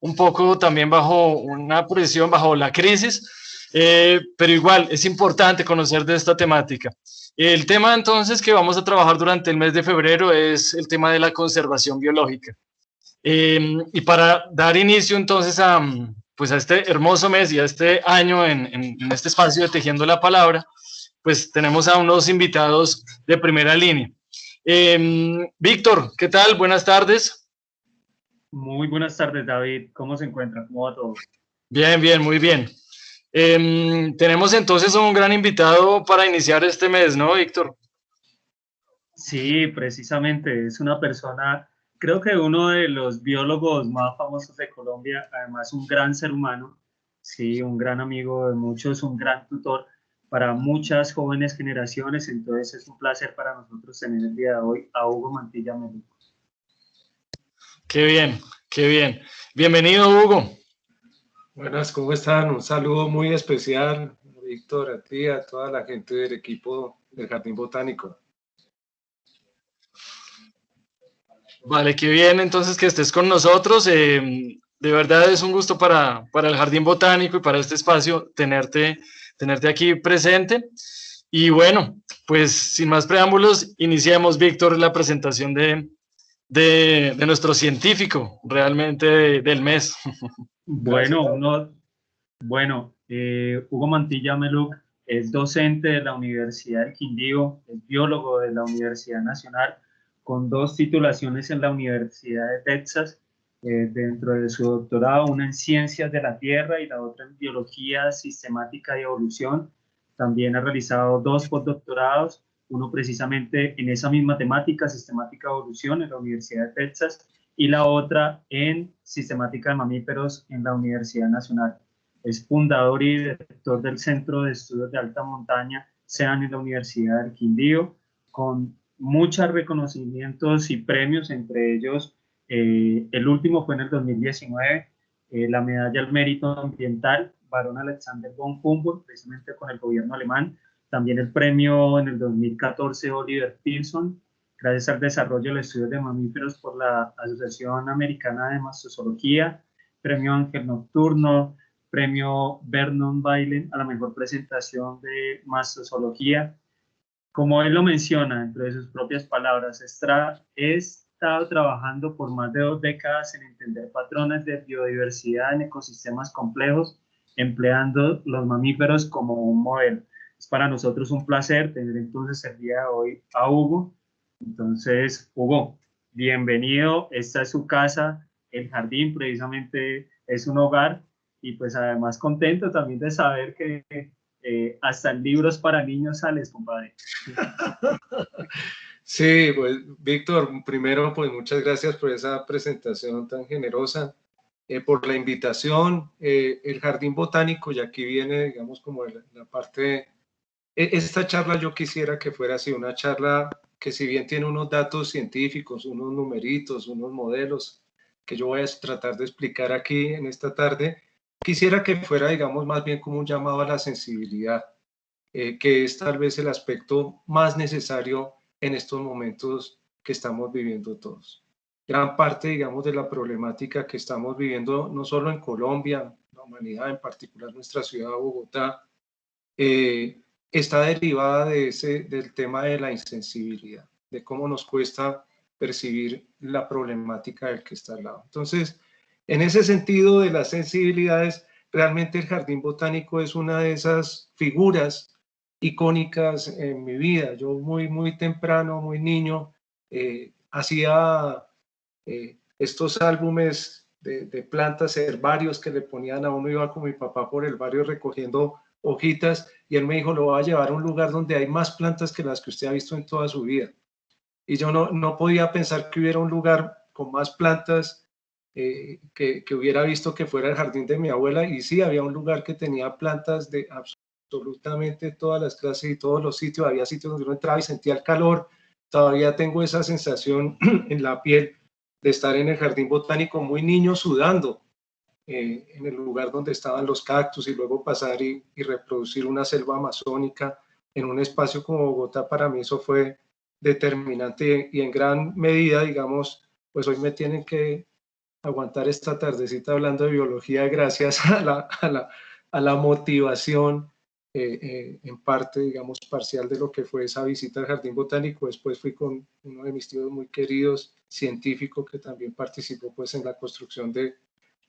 un poco también bajo una presión, bajo la crisis, pero igual es importante conocer de esta temática. El tema entonces que vamos a trabajar durante el mes de febrero es el tema de la conservación biológica. Y para dar inicio entonces pues a este hermoso mes y a este año en este espacio de Tejiendo la Palabra, pues tenemos a unos invitados de primera línea. Víctor, ¿qué tal? Buenas tardes. Muy buenas tardes, David. ¿Cómo se encuentra? ¿Cómo va todo? Bien, bien, muy bien. Tenemos entonces un gran invitado para iniciar este mes, ¿no, Víctor? Sí, precisamente. Es una persona, creo que uno de los biólogos más famosos de Colombia, además un gran ser humano, sí, un gran amigo de muchos, un gran tutor para muchas jóvenes generaciones. Entonces es un placer para nosotros tener el día de hoy a Hugo Mantilla Meluc. Qué bien, qué bien. Bienvenido, Hugo. Buenas, ¿cómo están? Un saludo muy especial, Víctor, a ti, a toda la gente del equipo del Jardín Botánico. Vale, qué bien entonces que estés con nosotros. De verdad es un gusto para el Jardín Botánico y para este espacio tenerte aquí presente. Y bueno, pues sin más preámbulos, iniciemos, Víctor, la presentación de nuestro científico realmente del mes. Hugo Mantilla Meluc es docente de la Universidad del Quindío, es biólogo de la Universidad Nacional, con 2 titulaciones en la Universidad de Texas, dentro de su doctorado, una en Ciencias de la Tierra y la otra en Biología Sistemática y Evolución. También ha realizado 2 postdoctorados, uno precisamente en esa misma temática, Sistemática y Evolución, en la Universidad de Texas, y la otra en Sistemática de Mamíferos en la Universidad Nacional. Es fundador y director del Centro de Estudios de Alta Montaña, SEAN, en la Universidad del Quindío, con muchos reconocimientos y premios, entre ellos el último fue en el 2019, la medalla al mérito ambiental, Barón Alexander von Humboldt, precisamente con el gobierno alemán. También el premio en el 2014 Oliver Pearson, gracias al desarrollo de los estudios de mamíferos por la Asociación Americana de Mastozoología. Premio Ángel Nocturno, premio Vernon Bailey a la mejor presentación de mastozoología. Como él lo menciona, entre sus propias palabras, he estado trabajando por más de 2 décadas en entender patrones de biodiversidad en ecosistemas complejos, empleando los mamíferos como un modelo. Es para nosotros un placer tener entonces el día de hoy a Hugo. Entonces, Hugo, bienvenido. Esta es su casa, el jardín precisamente es un hogar, y pues además contento también de saber que hasta en libros para niños sales, compadre. Sí, pues Víctor, primero pues muchas gracias por esa presentación tan generosa, por la invitación, el Jardín Botánico, y aquí viene digamos como la parte, esta charla yo quisiera que fuera así, una charla que si bien tiene unos datos científicos, unos numeritos, unos modelos que yo voy a tratar de explicar aquí en esta tarde, quisiera que fuera digamos más bien como un llamado a la sensibilidad. Que es tal vez el aspecto más necesario en estos momentos que estamos viviendo todos. Gran parte, digamos, de la problemática que estamos viviendo, no solo en Colombia, la humanidad, en particular nuestra ciudad de Bogotá, está derivada del tema de la insensibilidad, de cómo nos cuesta percibir la problemática del que está al lado. Entonces, en ese sentido de las sensibilidades, realmente el Jardín Botánico es una de esas figuras icónicas en mi vida. Yo muy temprano, muy niño, hacía estos álbumes de plantas, herbarios que le ponían a uno. Iba con mi papá por el barrio recogiendo hojitas y él me dijo, lo voy a llevar a un lugar donde hay más plantas que las que usted ha visto en toda su vida. Y yo no podía pensar que hubiera un lugar con más plantas que hubiera visto que fuera el jardín de mi abuela. Y sí, había un lugar que tenía plantas de absolutamente todas las clases y todos los sitios. Había sitios donde uno entraba y sentía el calor. Todavía tengo esa sensación en la piel de estar en el Jardín Botánico muy niño sudando en el lugar donde estaban los cactus, y luego pasar y reproducir una selva amazónica en un espacio como Bogotá. Para mí eso fue determinante y en gran medida, digamos, pues hoy me tienen que aguantar esta tardecita hablando de biología gracias a la motivación, en parte, digamos, parcial de lo que fue esa visita al Jardín Botánico. Después fui con uno de mis tíos muy queridos, científico, que también participó pues en la construcción de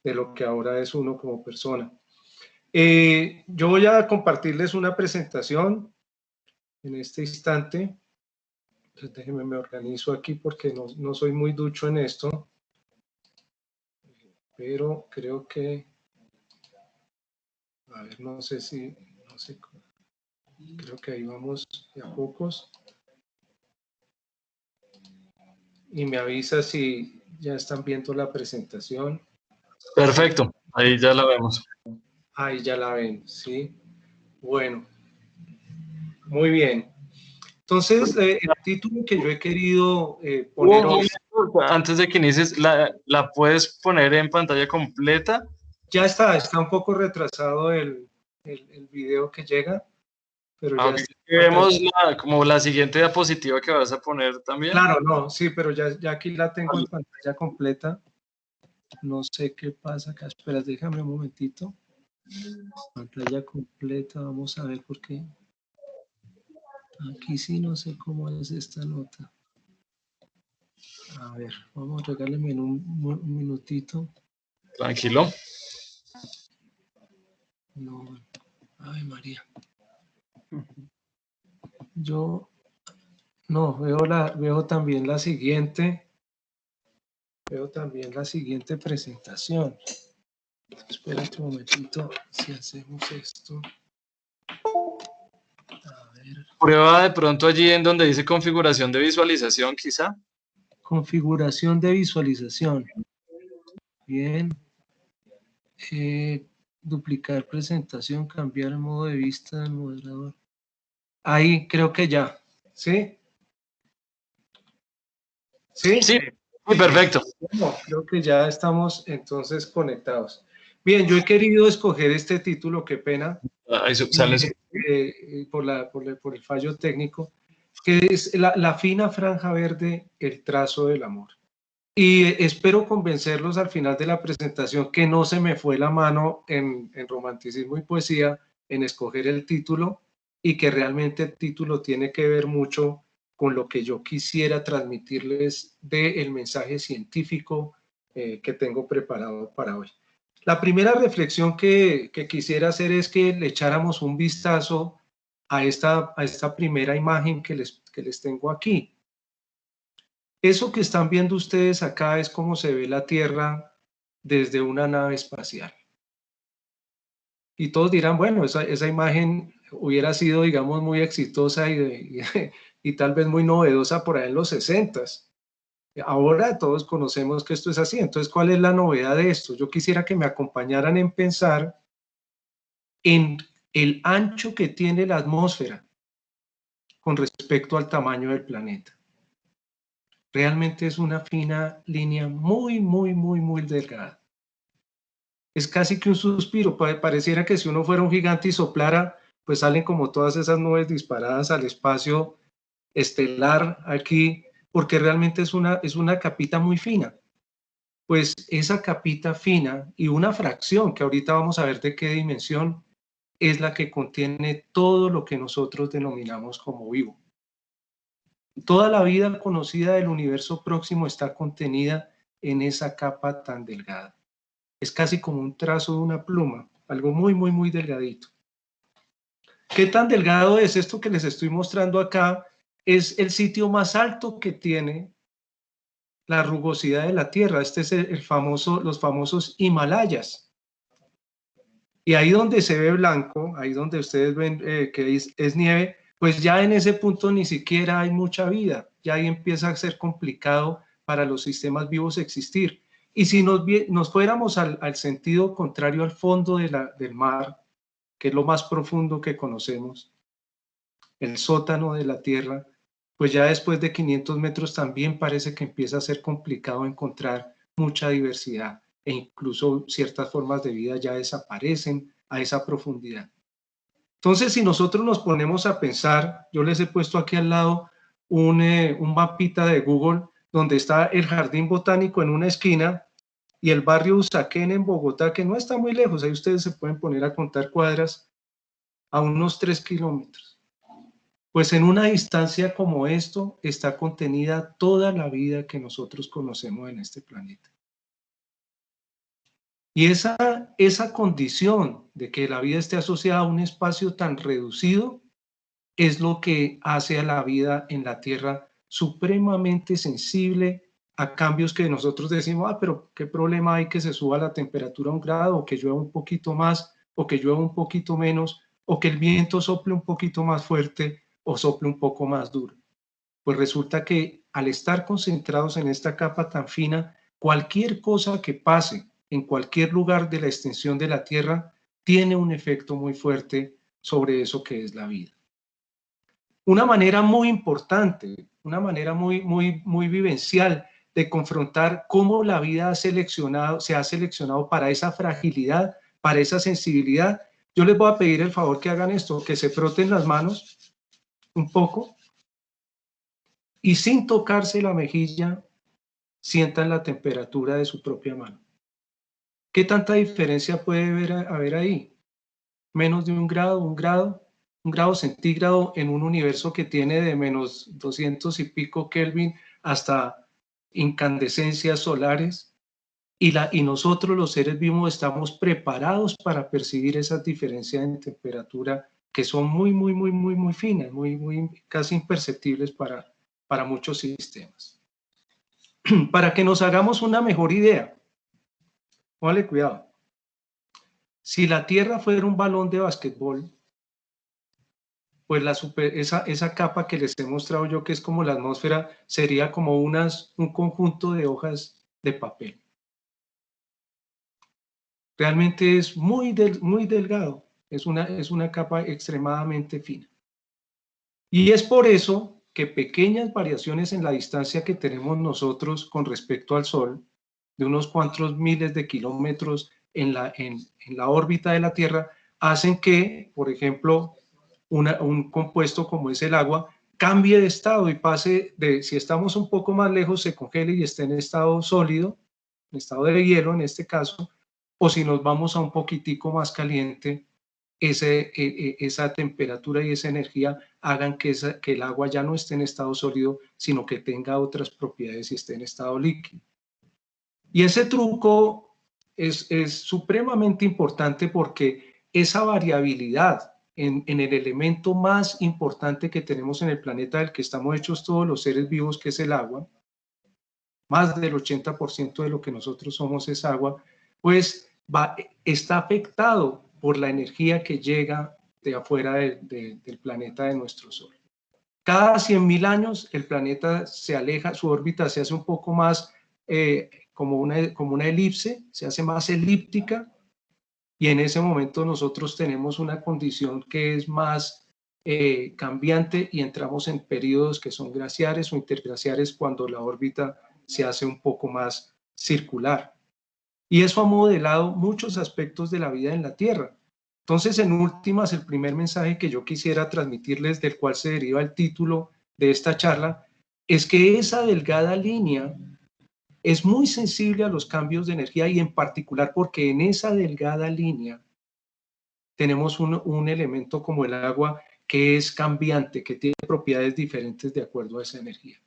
lo que ahora es uno como persona. Yo voy a compartirles una presentación en este instante. Entonces, déjenme, me organizo aquí porque no soy muy ducho en esto, pero creo que, a ver, no sé, creo que ahí vamos de a pocos. Y me avisa si ya están viendo la presentación. Perfecto, ahí ya la vemos. Ahí ya la ven, sí. Bueno, muy bien. Entonces, el título que yo he querido poner hoy... Antes de que inicies, ¿la puedes poner en pantalla completa? Ya está un poco retrasado el video que llega, pero ya está. Vemos como la siguiente diapositiva que vas a poner también. Claro, no, sí, pero ya aquí la tengo en pantalla completa. No sé qué pasa acá. Espera, déjame un momentito. Pantalla completa, vamos a ver por qué. Aquí sí no sé cómo es esta nota. A ver, vamos, regáleme en un minutito. Tranquilo. No, ay María. Yo no veo también la siguiente. Veo también la siguiente presentación. Espérate un momentito si hacemos esto. A ver. Prueba de pronto allí en donde dice configuración de visualización, quizá. Configuración de visualización. Bien. Duplicar presentación, cambiar el modo de vista del moderador. Ahí creo que ya. ¿Sí? ¿Sí? Sí, perfecto. Bueno, creo que ya estamos entonces conectados. Bien, yo he querido escoger este título, qué pena, por el fallo técnico, que es la fina franja verde, el trazo del amor. Y espero convencerlos al final de la presentación que no se me fue la mano en romanticismo y poesía en escoger el título, y que realmente el título tiene que ver mucho con lo que yo quisiera transmitirles del mensaje científico que tengo preparado para hoy. La primera reflexión que quisiera hacer es que le echáramos un vistazo a esta primera imagen que les tengo aquí. Eso que están viendo ustedes acá es cómo se ve la Tierra desde una nave espacial. Y todos dirán, bueno, esa imagen hubiera sido, digamos, muy exitosa y tal vez muy novedosa por ahí en los 60s. Ahora todos conocemos que esto es así. Entonces, ¿cuál es la novedad de esto? Yo quisiera que me acompañaran en pensar en el ancho que tiene la atmósfera con respecto al tamaño del planeta. Realmente es una fina línea muy, muy, muy, muy delgada. Es casi que un suspiro. Pareciera que si uno fuera un gigante y soplara, pues salen como todas esas nubes disparadas al espacio estelar aquí, porque realmente es una capita muy fina. Pues esa capita fina y una fracción, que ahorita vamos a ver de qué dimensión, es la que contiene todo lo que nosotros denominamos como vivo. Toda la vida conocida del universo próximo está contenida en esa capa tan delgada. Es casi como un trazo de una pluma, algo muy, muy, muy delgadito. ¿Qué tan delgado es esto que les estoy mostrando acá? Es el sitio más alto que tiene la rugosidad de la Tierra. Este es los famosos Himalayas. Y ahí donde se ve blanco, ahí donde ustedes ven que es nieve, pues ya en ese punto ni siquiera hay mucha vida. Ya ahí empieza a ser complicado para los sistemas vivos existir. Y si nos fuéramos al sentido contrario, al fondo del mar, que es lo más profundo que conocemos, el sótano de la Tierra, pues ya después de 500 metros también parece que empieza a ser complicado encontrar mucha diversidad, e incluso ciertas formas de vida ya desaparecen a esa profundidad. Entonces, si nosotros nos ponemos a pensar, yo les he puesto aquí al lado un mapita de Google donde está el Jardín Botánico en una esquina y el barrio Usaquén en Bogotá, que no está muy lejos, ahí ustedes se pueden poner a contar cuadras, a unos 3 kilómetros. Pues en una distancia como esto está contenida toda la vida que nosotros conocemos en este planeta. Y esa condición de que la vida esté asociada a un espacio tan reducido es lo que hace a la vida en la Tierra supremamente sensible a cambios que nosotros decimos, pero ¿qué problema hay que se suba la temperatura a 1 grado, o que llueva un poquito más, o que llueva un poquito menos, o que el viento sople un poquito más fuerte o sople un poco más duro? Pues resulta que al estar concentrados en esta capa tan fina, cualquier cosa que pase en cualquier lugar de la extensión de la Tierra tiene un efecto muy fuerte sobre eso que es la vida. Una manera muy importante, una manera muy vivencial de confrontar cómo la vida se ha seleccionado para esa fragilidad, para esa sensibilidad. Yo les voy a pedir el favor que hagan esto, que se froten las manos un poco y sin tocarse la mejilla, sientan la temperatura de su propia mano. ¿Qué tanta diferencia puede haber ahí? Menos de 1 grado, 1 grado centígrado en un universo que tiene de menos 200 y pico Kelvin hasta incandescencias solares, y nosotros los seres vivos estamos preparados para percibir esas diferencias en temperatura que son muy finas, casi imperceptibles para muchos sistemas. Para que nos hagamos una mejor idea, póngale cuidado. Si la Tierra fuera un balón de basquetbol, pues esa capa que les he mostrado yo, que es como la atmósfera, sería como un conjunto de hojas de papel. Realmente es muy delgado, es una capa extremadamente fina. Y es por eso que pequeñas variaciones en la distancia que tenemos nosotros con respecto al Sol, de unos cuantos miles de kilómetros en la órbita de la Tierra, hacen que, por ejemplo, un compuesto como es el agua cambie de estado y pase de, si estamos un poco más lejos, se congele y esté en estado sólido, en estado de hielo en este caso, o si nos vamos a un poquitico más caliente, esa temperatura y esa energía hagan que el agua ya no esté en estado sólido, sino que tenga otras propiedades y esté en estado líquido. Y ese truco es supremamente importante porque esa variabilidad en el elemento más importante que tenemos en el planeta del que estamos hechos todos los seres vivos, que es el agua, más del 80% de lo que nosotros somos es agua, pues está afectado por la energía que llega de afuera del planeta de nuestro Sol. Cada 100.000 años el planeta se aleja, su órbita se hace un poco más como una elipse, se hace más elíptica, y en ese momento nosotros tenemos una condición que es más cambiante y entramos en periodos que son glaciares o interglaciares cuando la órbita se hace un poco más circular. Y eso ha modelado muchos aspectos de la vida en la Tierra. Entonces, en últimas, el primer mensaje que yo quisiera transmitirles, del cual se deriva el título de esta charla, es que esa delgada línea es muy sensible a los cambios de energía, y en particular porque en esa delgada línea tenemos un elemento como el agua que es cambiante, que tiene propiedades diferentes de acuerdo a esa energía.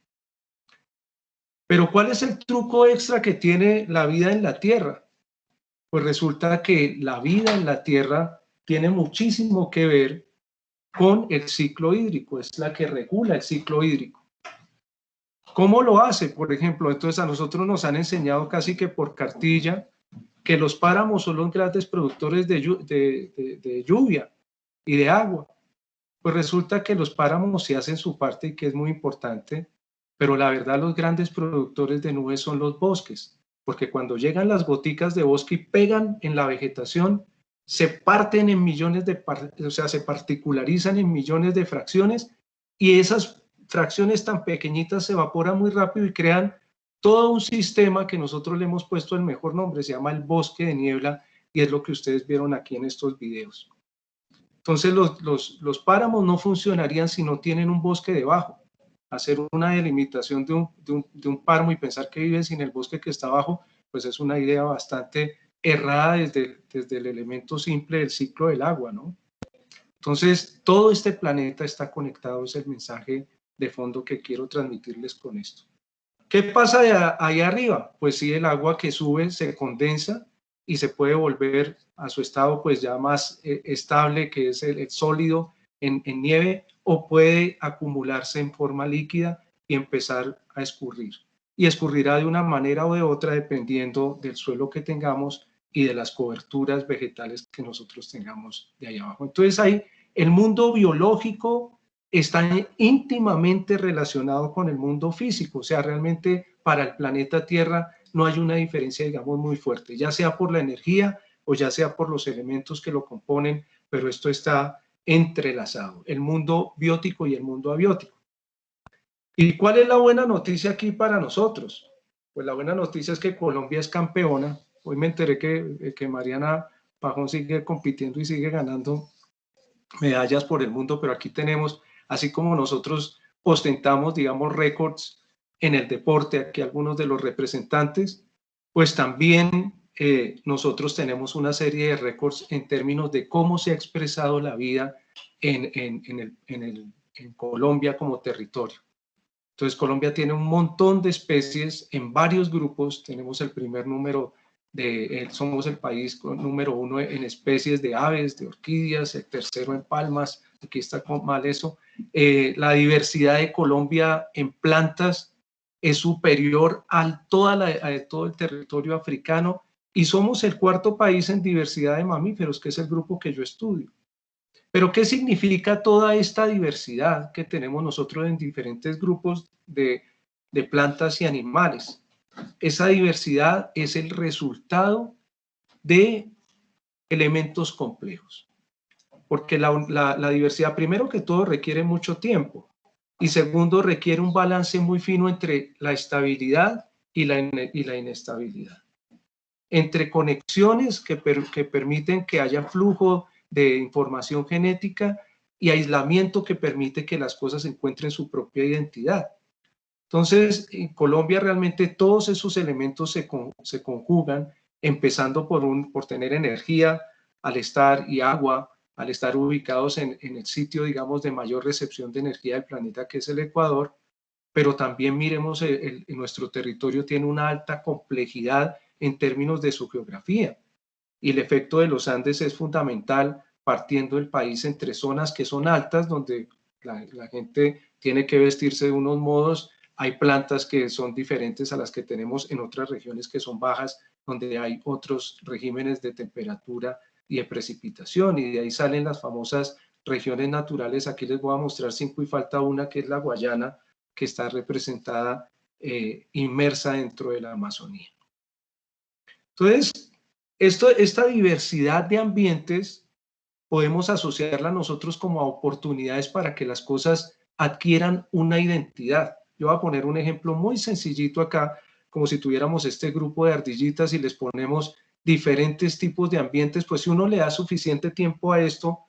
Pero ¿cuál es el truco extra que tiene la vida en la Tierra? Pues resulta que la vida en la Tierra tiene muchísimo que ver con el ciclo hídrico, es la que regula el ciclo hídrico. ¿Cómo lo hace? Por ejemplo, entonces a nosotros nos han enseñado casi que por cartilla que los páramos son los grandes productores de lluvia y de agua. Pues resulta que los páramos sí hacen su parte y que es muy importante, pero la verdad los grandes productores de nubes son los bosques, porque cuando llegan las goticas de bosque y pegan en la vegetación, se parten en millones se particularizan en millones de fracciones, y esas fracciones tan pequeñitas se evaporan muy rápido y crean todo un sistema que nosotros le hemos puesto el mejor nombre, se llama el bosque de niebla, y es lo que ustedes vieron aquí en estos videos. Entonces los páramos no funcionarían si no tienen un bosque debajo. Hacer una delimitación de un páramo y pensar que viven sin el bosque que está abajo, pues es una idea bastante errada desde el elemento simple del ciclo del agua, ¿no? Entonces, todo este planeta está conectado, es el mensaje de fondo que quiero transmitirles con esto. ¿Qué pasa ahí arriba? Pues sí, el agua que sube se condensa y se puede volver a su estado pues ya más estable, que es el sólido en nieve, o puede acumularse en forma líquida y empezar a escurrir. Y escurrirá de una manera o de otra dependiendo del suelo que tengamos y de las coberturas vegetales que nosotros tengamos de ahí abajo. Entonces ahí el mundo biológico está íntimamente relacionado con el mundo físico, o sea, realmente para el planeta Tierra no hay una diferencia, digamos, muy fuerte, ya sea por la energía o ya sea por los elementos que lo componen, pero esto está entrelazado, el mundo biótico y el mundo abiótico. ¿Y cuál es la buena noticia aquí para nosotros? Pues la buena noticia es que Colombia es campeona. Hoy me enteré que Mariana Pajón sigue compitiendo y sigue ganando medallas por el mundo, pero aquí tenemos, así como nosotros ostentamos, digamos, récords en el deporte, aquí algunos de los representantes, pues también nosotros tenemos una serie de récords en términos de cómo se ha expresado la vida en Colombia como territorio. Entonces, Colombia tiene un montón de especies en varios grupos. Tenemos el primer número somos el país número 1 en especies de aves, de orquídeas, el tercero en palmas. Aquí está mal eso. La diversidad de Colombia en plantas es superior a todo el territorio africano y somos el cuarto país en diversidad de mamíferos, que es el grupo que yo estudio. Pero ¿qué significa toda esta diversidad que tenemos nosotros en diferentes grupos de plantas y animales? Esa diversidad es el resultado de elementos complejos. Porque la diversidad, primero que todo, requiere mucho tiempo. Y segundo, requiere un balance muy fino entre la estabilidad y la inestabilidad. Entre conexiones que permiten que haya flujo de información genética y aislamiento que permite que las cosas encuentren su propia identidad. Entonces, en Colombia realmente todos esos elementos se conjugan, empezando por tener energía y agua, al estar ubicados en el sitio, digamos, de mayor recepción de energía del planeta, que es el Ecuador, pero también miremos, nuestro territorio tiene una alta complejidad en términos de su geografía, y el efecto de los Andes es fundamental, partiendo el país entre zonas que son altas, donde la gente tiene que vestirse de unos modos. Hay plantas que son diferentes a las que tenemos en otras regiones que son bajas, donde hay otros regímenes de temperatura y de precipitación, y de ahí salen las famosas regiones naturales. Aquí les voy a mostrar 5 y falta una, que es la Guayana, que está representada, inmersa dentro de la Amazonía. Entonces, esta diversidad de ambientes podemos asociarla nosotros como a oportunidades para que las cosas adquieran una identidad. Yo voy a poner un ejemplo muy sencillito acá, como si tuviéramos este grupo de ardillitas y les ponemos diferentes tipos de ambientes. Pues si uno le da suficiente tiempo a esto,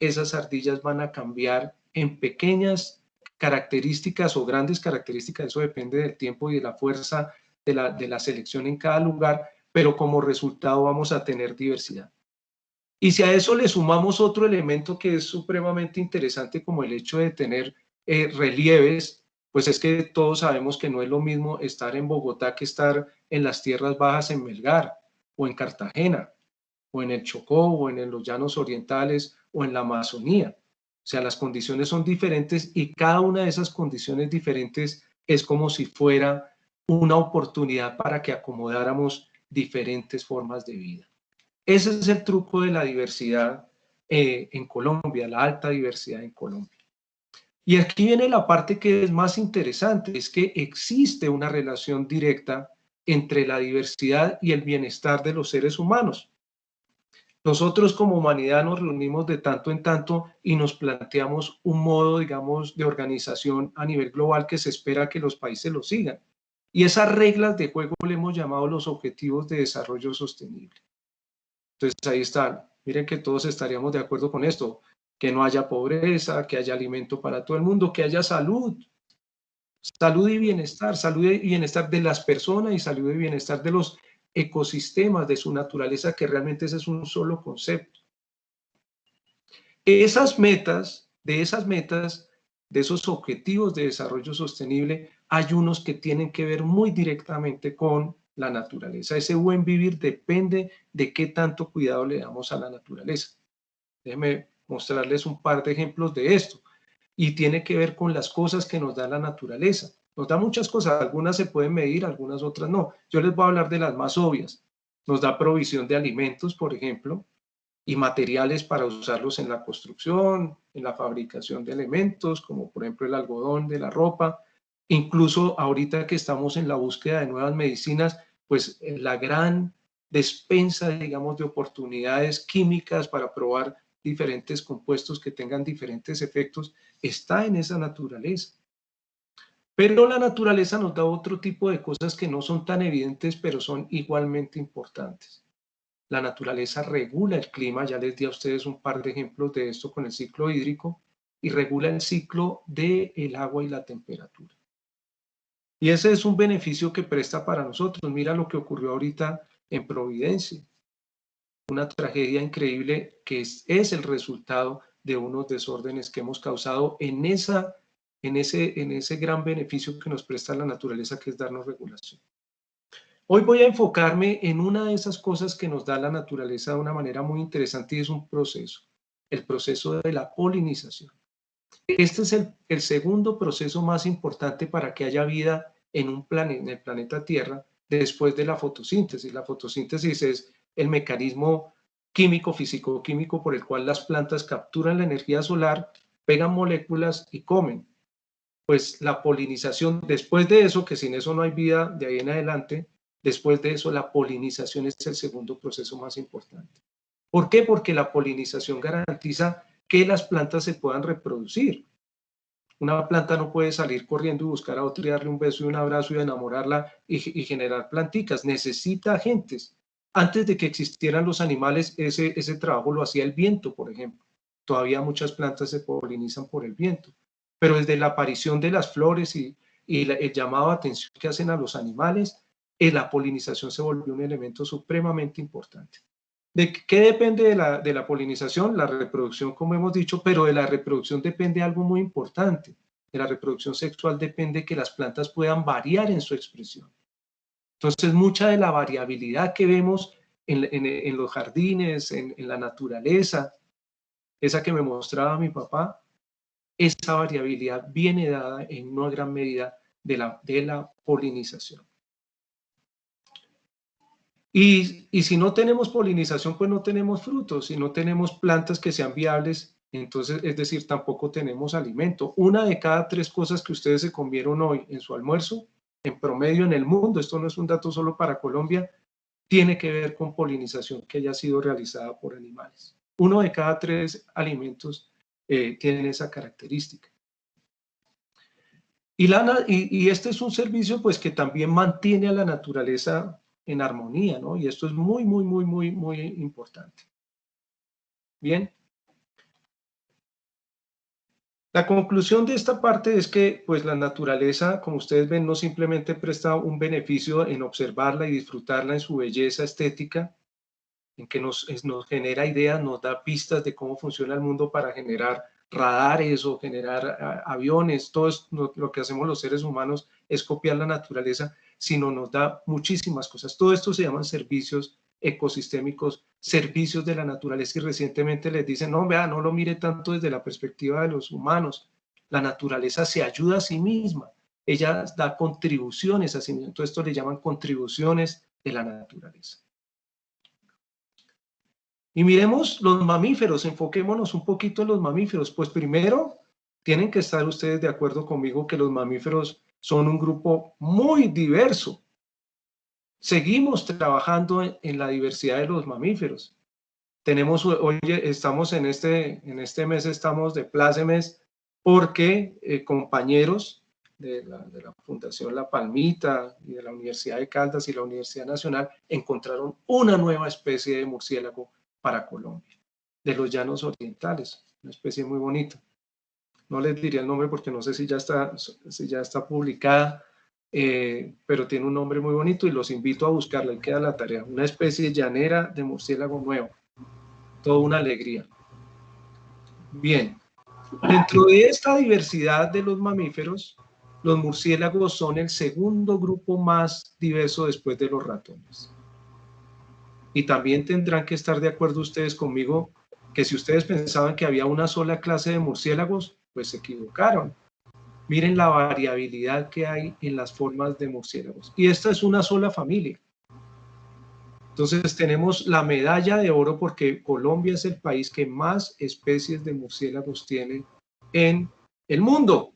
esas ardillas van a cambiar en pequeñas características o grandes características. Eso depende del tiempo y de la fuerza de la selección en cada lugar, pero como resultado vamos a tener diversidad. Y si a eso le sumamos otro elemento que es supremamente interesante, como el hecho de tener relieves, pues es que todos sabemos que no es lo mismo estar en Bogotá que estar en las tierras bajas en Melgar, o en Cartagena, o en el Chocó, o en los llanos orientales, o en la Amazonía. O sea, las condiciones son diferentes y cada una de esas condiciones diferentes es como si fuera una oportunidad para que acomodáramos diferentes formas de vida. Ese es el truco de la diversidad en Colombia, la alta diversidad en Colombia. Y aquí viene la parte que es más interesante, es que existe una relación directa entre la diversidad y el bienestar de los seres humanos. Nosotros como humanidad nos reunimos de tanto en tanto y nos planteamos un modo, digamos, de organización a nivel global que se espera que los países lo sigan. Y esas reglas de juego le hemos llamado los Objetivos de Desarrollo Sostenible. Entonces ahí están. Miren que todos estaríamos de acuerdo con esto, que no haya pobreza, que haya alimento para todo el mundo, que haya salud y bienestar de las personas y salud y bienestar de los ecosistemas de su naturaleza, que realmente ese es un solo concepto. De esas metas, de esos objetivos de desarrollo sostenible, hay unos que tienen que ver muy directamente con la naturaleza. Ese buen vivir depende de qué tanto cuidado le damos a la naturaleza. Déjenme mostrarles un par de ejemplos de esto. Y tiene que ver con las cosas que nos da la naturaleza. Nos da muchas cosas, algunas se pueden medir, algunas otras no. Yo les voy a hablar de las más obvias. Nos da provisión de alimentos, por ejemplo, y materiales para usarlos en la construcción, en la fabricación de elementos, como por ejemplo el algodón de la ropa. Incluso ahorita que estamos en la búsqueda de nuevas medicinas, pues la gran despensa, digamos, de oportunidades químicas para probar diferentes compuestos que tengan diferentes efectos, está en esa naturaleza. Pero la naturaleza nos da otro tipo de cosas que no son tan evidentes, pero son igualmente importantes. La naturaleza regula el clima, ya les di a ustedes un par de ejemplos de esto con el ciclo hídrico, y regula el ciclo del agua y la temperatura. Y ese es un beneficio que presta para nosotros. Mira lo que ocurrió ahorita en Providencia. Una tragedia increíble que es el resultado de unos desórdenes que hemos causado en ese gran beneficio que nos presta la naturaleza, que es darnos regulación. Hoy voy a enfocarme en una de esas cosas que nos da la naturaleza de una manera muy interesante, y es un proceso, el proceso de la polinización. Este es el segundo proceso más importante para que haya vida en el planeta Tierra después de la fotosíntesis. La fotosíntesis es el mecanismo químico, físico-químico por el cual las plantas capturan la energía solar, pegan moléculas y comen. Pues la polinización, después de eso, que sin eso no hay vida de ahí en adelante, después de eso la polinización es el segundo proceso más importante. ¿Por qué? Porque la polinización garantiza que las plantas se puedan reproducir. Una planta no puede salir corriendo y buscar a otra y darle un beso y un abrazo y enamorarla y generar planticas. Necesita agentes. Antes de que existieran los animales, ese trabajo lo hacía el viento, por ejemplo. Todavía muchas plantas se polinizan por el viento. Pero desde la aparición de las flores y el llamado de atención que hacen a los animales, la polinización se volvió un elemento supremamente importante. ¿De qué depende de la polinización? La reproducción, como hemos dicho, pero de la reproducción depende algo muy importante. De la reproducción sexual depende que las plantas puedan variar en su expresión. Entonces, mucha de la variabilidad que vemos en los jardines, en la naturaleza, esa que me mostraba mi papá, esa variabilidad viene dada en una gran medida de la polinización. Y si no tenemos polinización, pues no tenemos frutos. Si no tenemos plantas que sean viables, entonces, es decir, tampoco tenemos alimento. 1 de cada 3 cosas que ustedes se comieron hoy en su almuerzo, en promedio en el mundo, esto no es un dato solo para Colombia, tiene que ver con polinización que haya sido realizada por animales. 1 de cada 3 alimentos tienen esa característica. Y este es un servicio pues que también mantiene a la naturaleza en armonía, ¿no? Y esto es muy, muy, muy, muy, muy importante. Bien. La conclusión de esta parte es que pues la naturaleza, como ustedes ven, no simplemente presta un beneficio en observarla y disfrutarla en su belleza estética, en que nos genera ideas, nos da pistas de cómo funciona el mundo para generar radares o generar aviones. Todo lo que hacemos los seres humanos es copiar la naturaleza, sino nos da muchísimas cosas. Todo esto se llaman servicios ecosistémicos, servicios de la naturaleza, y recientemente les dicen, no, vea, no lo mire tanto desde la perspectiva de los humanos. La naturaleza se ayuda a sí misma, ella da contribuciones a sí misma. Entonces esto le llaman contribuciones de la naturaleza. Y miremos los mamíferos, enfoquémonos un poquito en los mamíferos. Pues primero, tienen que estar ustedes de acuerdo conmigo que los mamíferos son un grupo muy diverso. Seguimos trabajando en la diversidad de los mamíferos. Hoy estamos en este mes, estamos de plácemes porque compañeros de la Fundación La Palmita y de la Universidad de Caldas y la Universidad Nacional encontraron una nueva especie de murciélago para Colombia, de los llanos orientales, una especie muy bonita. No les diría el nombre porque no sé si ya está publicada, pero tiene un nombre muy bonito y los invito a buscarlo, ahí queda la tarea. Una especie llanera de murciélago nuevo, toda una alegría. Bien, dentro de esta diversidad de los mamíferos, los murciélagos son el segundo grupo más diverso después de los ratones. Y también tendrán que estar de acuerdo ustedes conmigo que si ustedes pensaban que había una sola clase de murciélagos, pues se equivocaron. Miren la variabilidad que hay en las formas de murciélagos. Y esta es una sola familia. Entonces tenemos la medalla de oro porque Colombia es el país que más especies de murciélagos tiene en el mundo.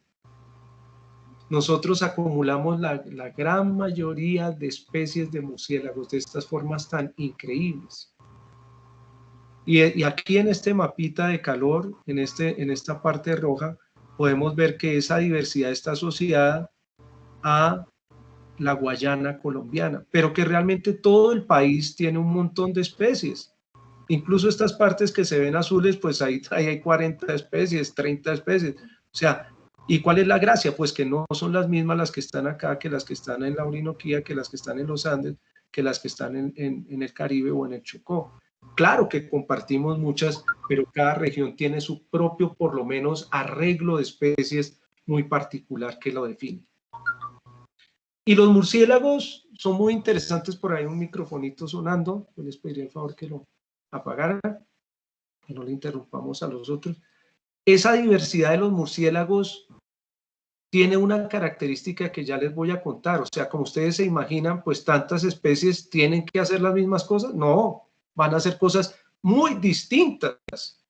Nosotros acumulamos la gran mayoría de especies de murciélagos de estas formas tan increíbles. Y aquí en este mapita de calor, en esta parte roja, podemos ver que esa diversidad está asociada a la Guayana colombiana, pero que realmente todo el país tiene un montón de especies. Incluso estas partes que se ven azules, pues ahí hay 40 especies, 30 especies. O sea, ¿y cuál es la gracia? Pues que no son las mismas las que están acá, que las que están en la Orinoquía, que las que están en los Andes, que las que están en el Caribe o en el Chocó. Claro que compartimos muchas, pero cada región tiene su propio, por lo menos, arreglo de especies muy particular que lo define. Y los murciélagos son muy interesantes. Por ahí un microfonito sonando. Yo les pediría el favor que lo apagaran, que no le interrumpamos a los otros. Esa diversidad de los murciélagos tiene una característica que ya les voy a contar. O sea, como ustedes se imaginan, pues tantas especies tienen que hacer las mismas cosas. No, van a hacer cosas muy distintas.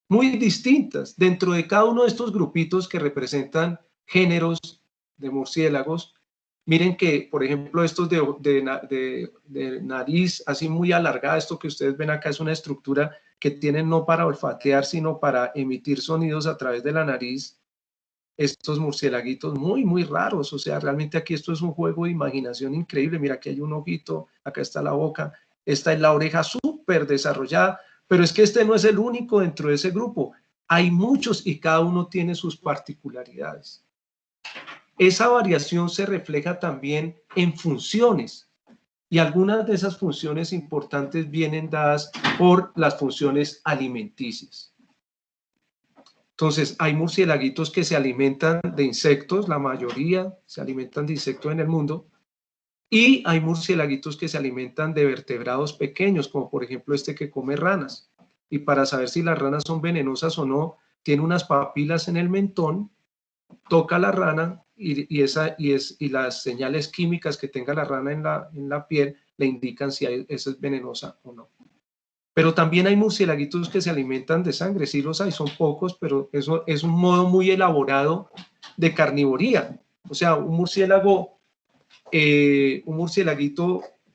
Muy distintas. Dentro de cada uno de estos grupitos que representan géneros de murciélagos, miren que, por ejemplo, estos de nariz así muy alargada, esto que ustedes ven acá es una estructura que tienen no para olfatear, sino para emitir sonidos a través de la nariz. Estos murciélaguitos muy, muy raros, o sea, realmente aquí esto es un juego de imaginación increíble. Mira, aquí hay un ojito, acá está la boca, esta es la oreja súper desarrollada, pero es que este no es el único dentro de ese grupo. Hay muchos y cada uno tiene sus particularidades. Esa variación se refleja también en funciones y algunas de esas funciones importantes vienen dadas por las funciones alimenticias. Entonces, hay murciélaguitos que se alimentan de insectos, la mayoría se alimentan de insectos en el mundo, y hay murciélaguitos que se alimentan de vertebrados pequeños, como por ejemplo este que come ranas. Y para saber si las ranas son venenosas o no, tiene unas papilas en el mentón, toca la rana y las señales químicas que tenga la rana en la piel le indican si esa es venenosa o no. Pero también hay murciélaguitos que se alimentan de sangre, sí los hay, son pocos, pero eso es un modo muy elaborado de carnivoría. O sea, un murciélaguito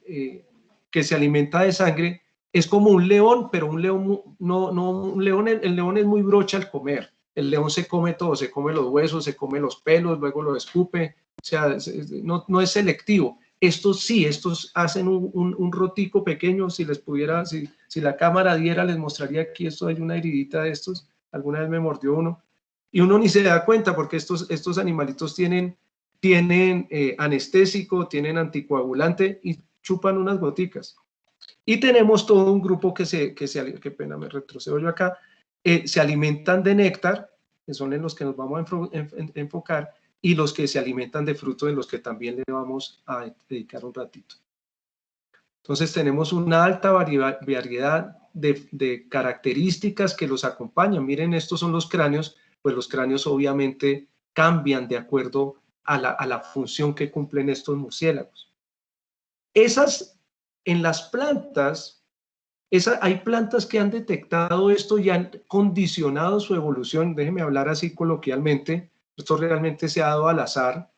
que se alimenta de sangre es como un león, pero un león el león es muy brocha al comer. El león se come todo, se come los huesos, se come los pelos, luego lo escupe, o sea, no es selectivo. Estos sí, estos hacen un rotico pequeño. Si les pudiera, si la cámara diera, les mostraría aquí, esto hay una heridita de estos, alguna vez me mordió uno, y uno ni se da cuenta porque estos animalitos tienen anestésico, tienen anticoagulante y chupan unas goticas. Y tenemos todo un grupo qué pena, me retrocedo yo acá, se alimentan de néctar, que son en los que nos vamos a enfocar, y los que se alimentan de fruto, de los que también le vamos a dedicar un ratito. Entonces tenemos una alta variedad de características que los acompañan. Miren, estos son los cráneos, pues los cráneos obviamente cambian de acuerdo a la función que cumplen estos murciélagos. En las plantas, hay plantas que han detectado esto y han condicionado su evolución. Déjenme hablar así coloquialmente. Esto realmente se ha dado al azar,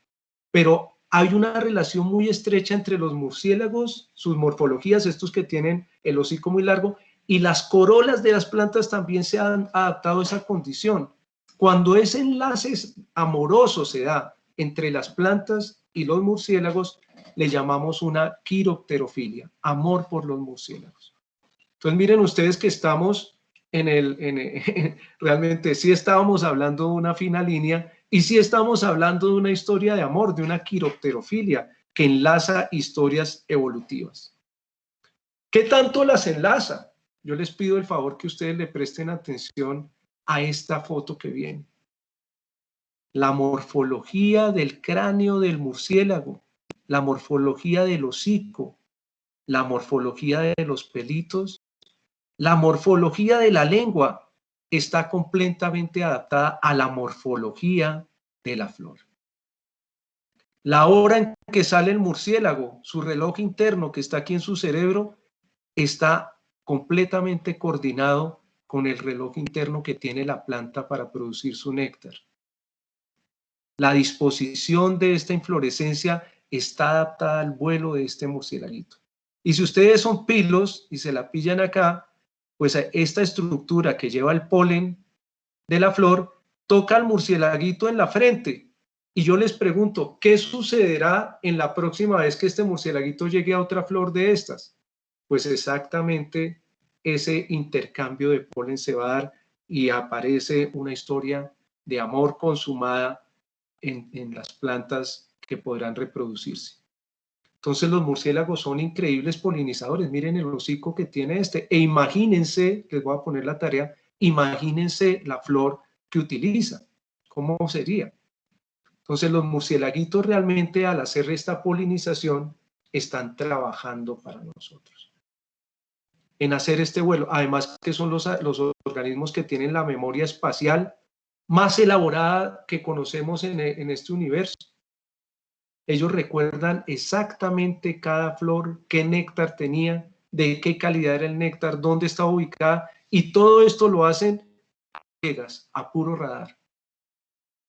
pero hay una relación muy estrecha entre los murciélagos, sus morfologías, estos que tienen el hocico muy largo, y las corolas de las plantas también se han adaptado a esa condición. Cuando ese enlace amoroso se da entre las plantas y los murciélagos, le llamamos una quiropterofilia, amor por los murciélagos. Entonces miren ustedes que estamos realmente sí estábamos hablando de una fina línea Y sí estamos hablando de una historia de amor, de una quiropterofilia que enlaza historias evolutivas. ¿Qué tanto las enlaza? Yo les pido el favor que ustedes le presten atención a esta foto que viene. La morfología del cráneo del murciélago, la morfología del hocico, la morfología de los pelitos, la morfología de la lengua está completamente adaptada a la morfología de la flor. La hora en que sale el murciélago, su reloj interno que está aquí en su cerebro, está completamente coordinado con el reloj interno que tiene la planta para producir su néctar. La disposición de esta inflorescencia está adaptada al vuelo de este murciélaguito. Y si ustedes son pilos y se la pillan acá, pues esta estructura que lleva el polen de la flor toca al murciélaguito en la frente. Y yo les pregunto, ¿qué sucederá en la próxima vez que este murciélaguito llegue a otra flor de estas? Pues exactamente ese intercambio de polen se va a dar y aparece una historia de amor consumada en las plantas que podrán reproducirse. Entonces los murciélagos son increíbles polinizadores. Miren el hocico que tiene este. E imagínense, les voy a poner la tarea, imagínense la flor que utiliza. ¿Cómo sería? Entonces los murciélaguitos realmente al hacer esta polinización están trabajando para nosotros en hacer este vuelo. Además que son los organismos que tienen la memoria espacial más elaborada que conocemos en este universo. Ellos recuerdan exactamente cada flor, qué néctar tenía, de qué calidad era el néctar, dónde estaba ubicada, y todo esto lo hacen a puro radar.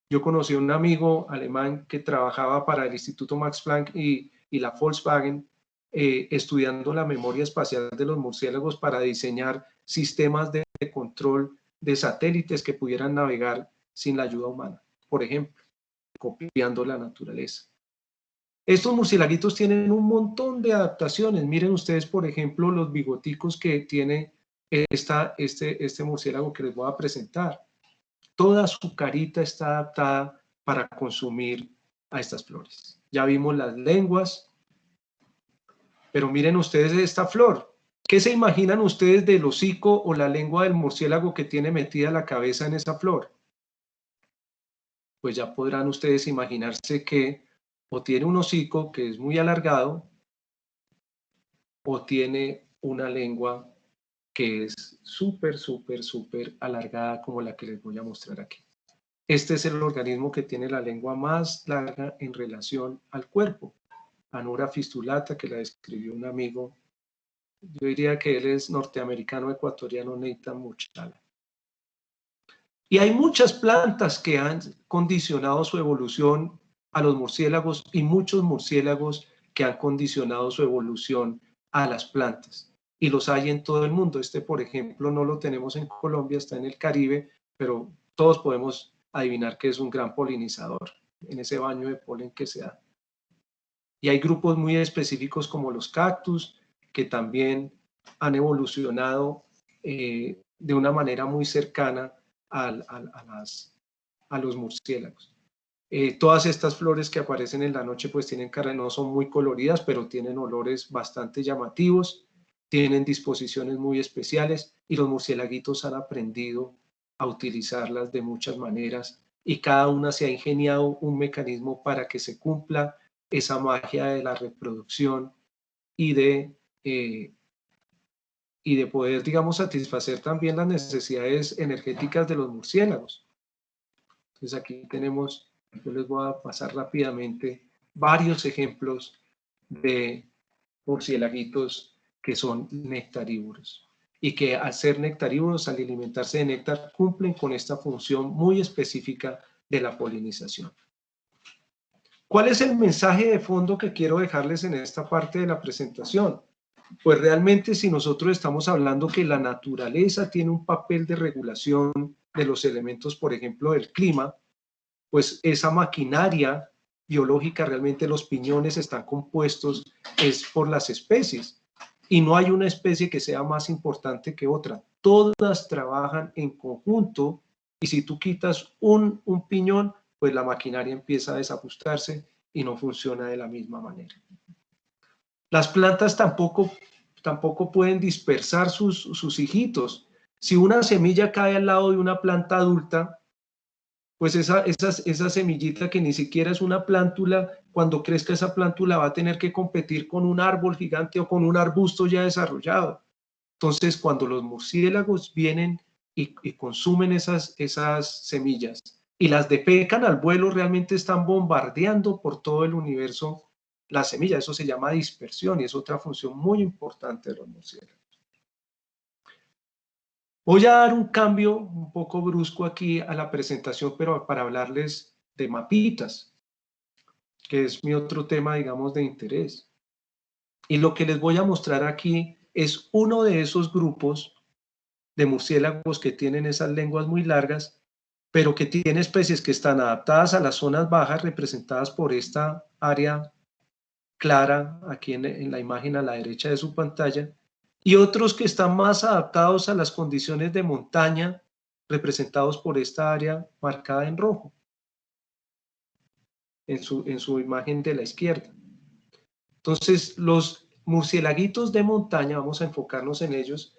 Yo conocí a un amigo alemán que trabajaba para el Instituto Max Planck y la Volkswagen, estudiando la memoria espacial de los murciélagos para diseñar sistemas de control de satélites que pudieran navegar sin la ayuda humana, por ejemplo, copiando la naturaleza. Estos murciélaguitos tienen un montón de adaptaciones. Miren ustedes, por ejemplo, los bigoticos que tiene este murciélago que les voy a presentar. Toda su carita está adaptada para consumir a estas flores. Ya vimos las lenguas, pero miren ustedes esta flor. ¿Qué se imaginan ustedes del hocico o la lengua del murciélago que tiene metida la cabeza en esa flor? Pues ya podrán ustedes imaginarse que o tiene un hocico que es muy alargado o tiene una lengua que es súper alargada como la que les voy a mostrar aquí. Este es el organismo que tiene la lengua más larga en relación al cuerpo. Anura fistulata, que la describió un amigo. Yo diría que él es norteamericano, ecuatoriano, Nathan Muchala. Y hay muchas plantas que han condicionado su evolución a los murciélagos y muchos murciélagos que han condicionado su evolución a las plantas. Y los hay en todo el mundo. Este, por ejemplo, no lo tenemos en Colombia, está en el Caribe, pero todos podemos adivinar que es un gran polinizador en ese baño de polen que se da. Y hay grupos muy específicos como los cactus, que también han evolucionado de una manera muy cercana a los murciélagos. Todas estas flores que aparecen en la noche pues tienen cara, no son muy coloridas, pero tienen olores bastante llamativos, tienen disposiciones muy especiales y los murciélaguitos han aprendido a utilizarlas de muchas maneras y cada una se ha ingeniado un mecanismo para que se cumpla esa magia de la reproducción y de poder, digamos, satisfacer también las necesidades energéticas de los murciélagos. Entonces aquí tenemos, yo les voy a pasar rápidamente varios ejemplos de murciélaguitos que son nectarívoros y que al ser nectarívoros, al alimentarse de néctar, cumplen con esta función muy específica de la polinización. ¿Cuál es el mensaje de fondo que quiero dejarles en esta parte de la presentación? Pues realmente si nosotros estamos hablando que la naturaleza tiene un papel de regulación de los elementos, por ejemplo, del clima, pues esa maquinaria biológica, realmente los piñones están compuestos es por las especies y no hay una especie que sea más importante que otra. Todas trabajan en conjunto y si tú quitas un piñón, pues la maquinaria empieza a desajustarse y no funciona de la misma manera. Las plantas tampoco pueden dispersar sus hijitos. Si una semilla cae al lado de una planta adulta, pues esa semillita que ni siquiera es una plántula, cuando crezca esa plántula va a tener que competir con un árbol gigante o con un arbusto ya desarrollado. Entonces, cuando los murciélagos vienen y consumen esas semillas y las defecan al vuelo, realmente están bombardeando por todo el universo las semillas. Eso se llama dispersión y es otra función muy importante de los murciélagos. Voy a dar un cambio un poco brusco aquí a la presentación, pero para hablarles de mapitas, que es mi otro tema, digamos, de interés. Y lo que les voy a mostrar aquí es uno de esos grupos de murciélagos que tienen esas lenguas muy largas, pero que tiene especies que están adaptadas a las zonas bajas, representadas por esta área clara aquí en la imagen a la derecha de su pantalla, y otros que están más adaptados a las condiciones de montaña, representados por esta área marcada en rojo, en su imagen de la izquierda. Entonces, los murciélaguitos de montaña, vamos a enfocarnos en ellos.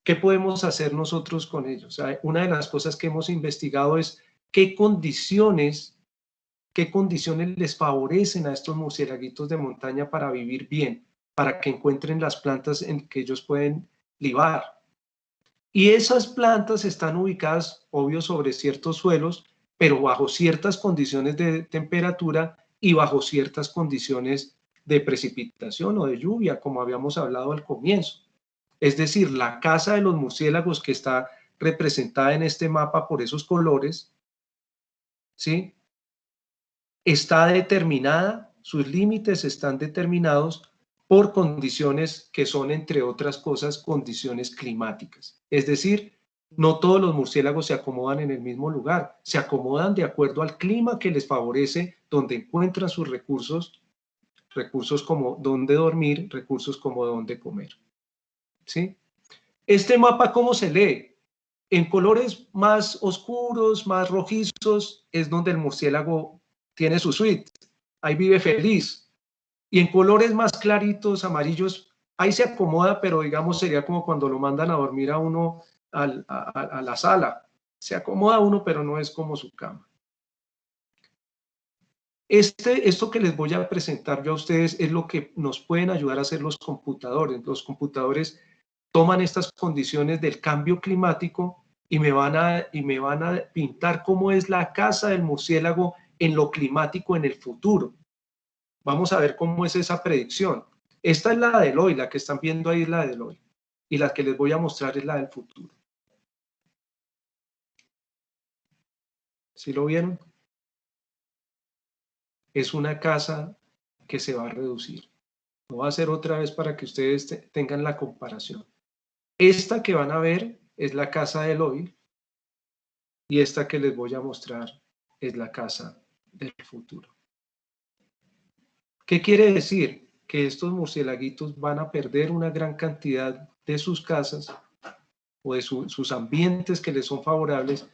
¿Qué podemos hacer nosotros con ellos? Una de las cosas que hemos investigado es qué condiciones les favorecen a estos murciélaguitos de montaña para vivir bien, para que encuentren las plantas en que ellos pueden libar. Y esas plantas están ubicadas, obvio, sobre ciertos suelos, pero bajo ciertas condiciones de temperatura y bajo ciertas condiciones de precipitación o de lluvia, como habíamos hablado al comienzo. Es decir, la casa de los murciélagos, que está representada en este mapa por esos colores, ¿sí?, está determinada, sus límites están determinados por condiciones que son, entre otras cosas, condiciones climáticas. Es decir, no todos los murciélagos se acomodan en el mismo lugar, se acomodan de acuerdo al clima que les favorece, donde encuentran sus recursos como dónde dormir, recursos como dónde comer. ¿Sí? Este mapa, ¿cómo se lee? En colores más oscuros, más rojizos, es donde el murciélago tiene su suite, ahí vive feliz. Y en colores más claritos, amarillos, ahí se acomoda, pero digamos sería como cuando lo mandan a dormir a uno a la sala. Se acomoda uno, pero no es como su cama. Esto que les voy a presentar yo a ustedes es lo que nos pueden ayudar a hacer los computadores. Los computadores toman estas condiciones del cambio climático y me van a pintar cómo es la casa del murciélago en lo climático en el futuro. Vamos a ver cómo es esa predicción. Esta es la del hoy, la que están viendo ahí es la del hoy. Y la que les voy a mostrar es la del futuro. ¿Sí lo vieron? Es una casa que se va a reducir. Lo voy a hacer otra vez para que ustedes tengan la comparación. Esta que van a ver es la casa del hoy y esta que les voy a mostrar es la casa del futuro. ¿Qué quiere decir? Que estos murciélaguitos van a perder una gran cantidad de sus casas o de sus ambientes que les son favorables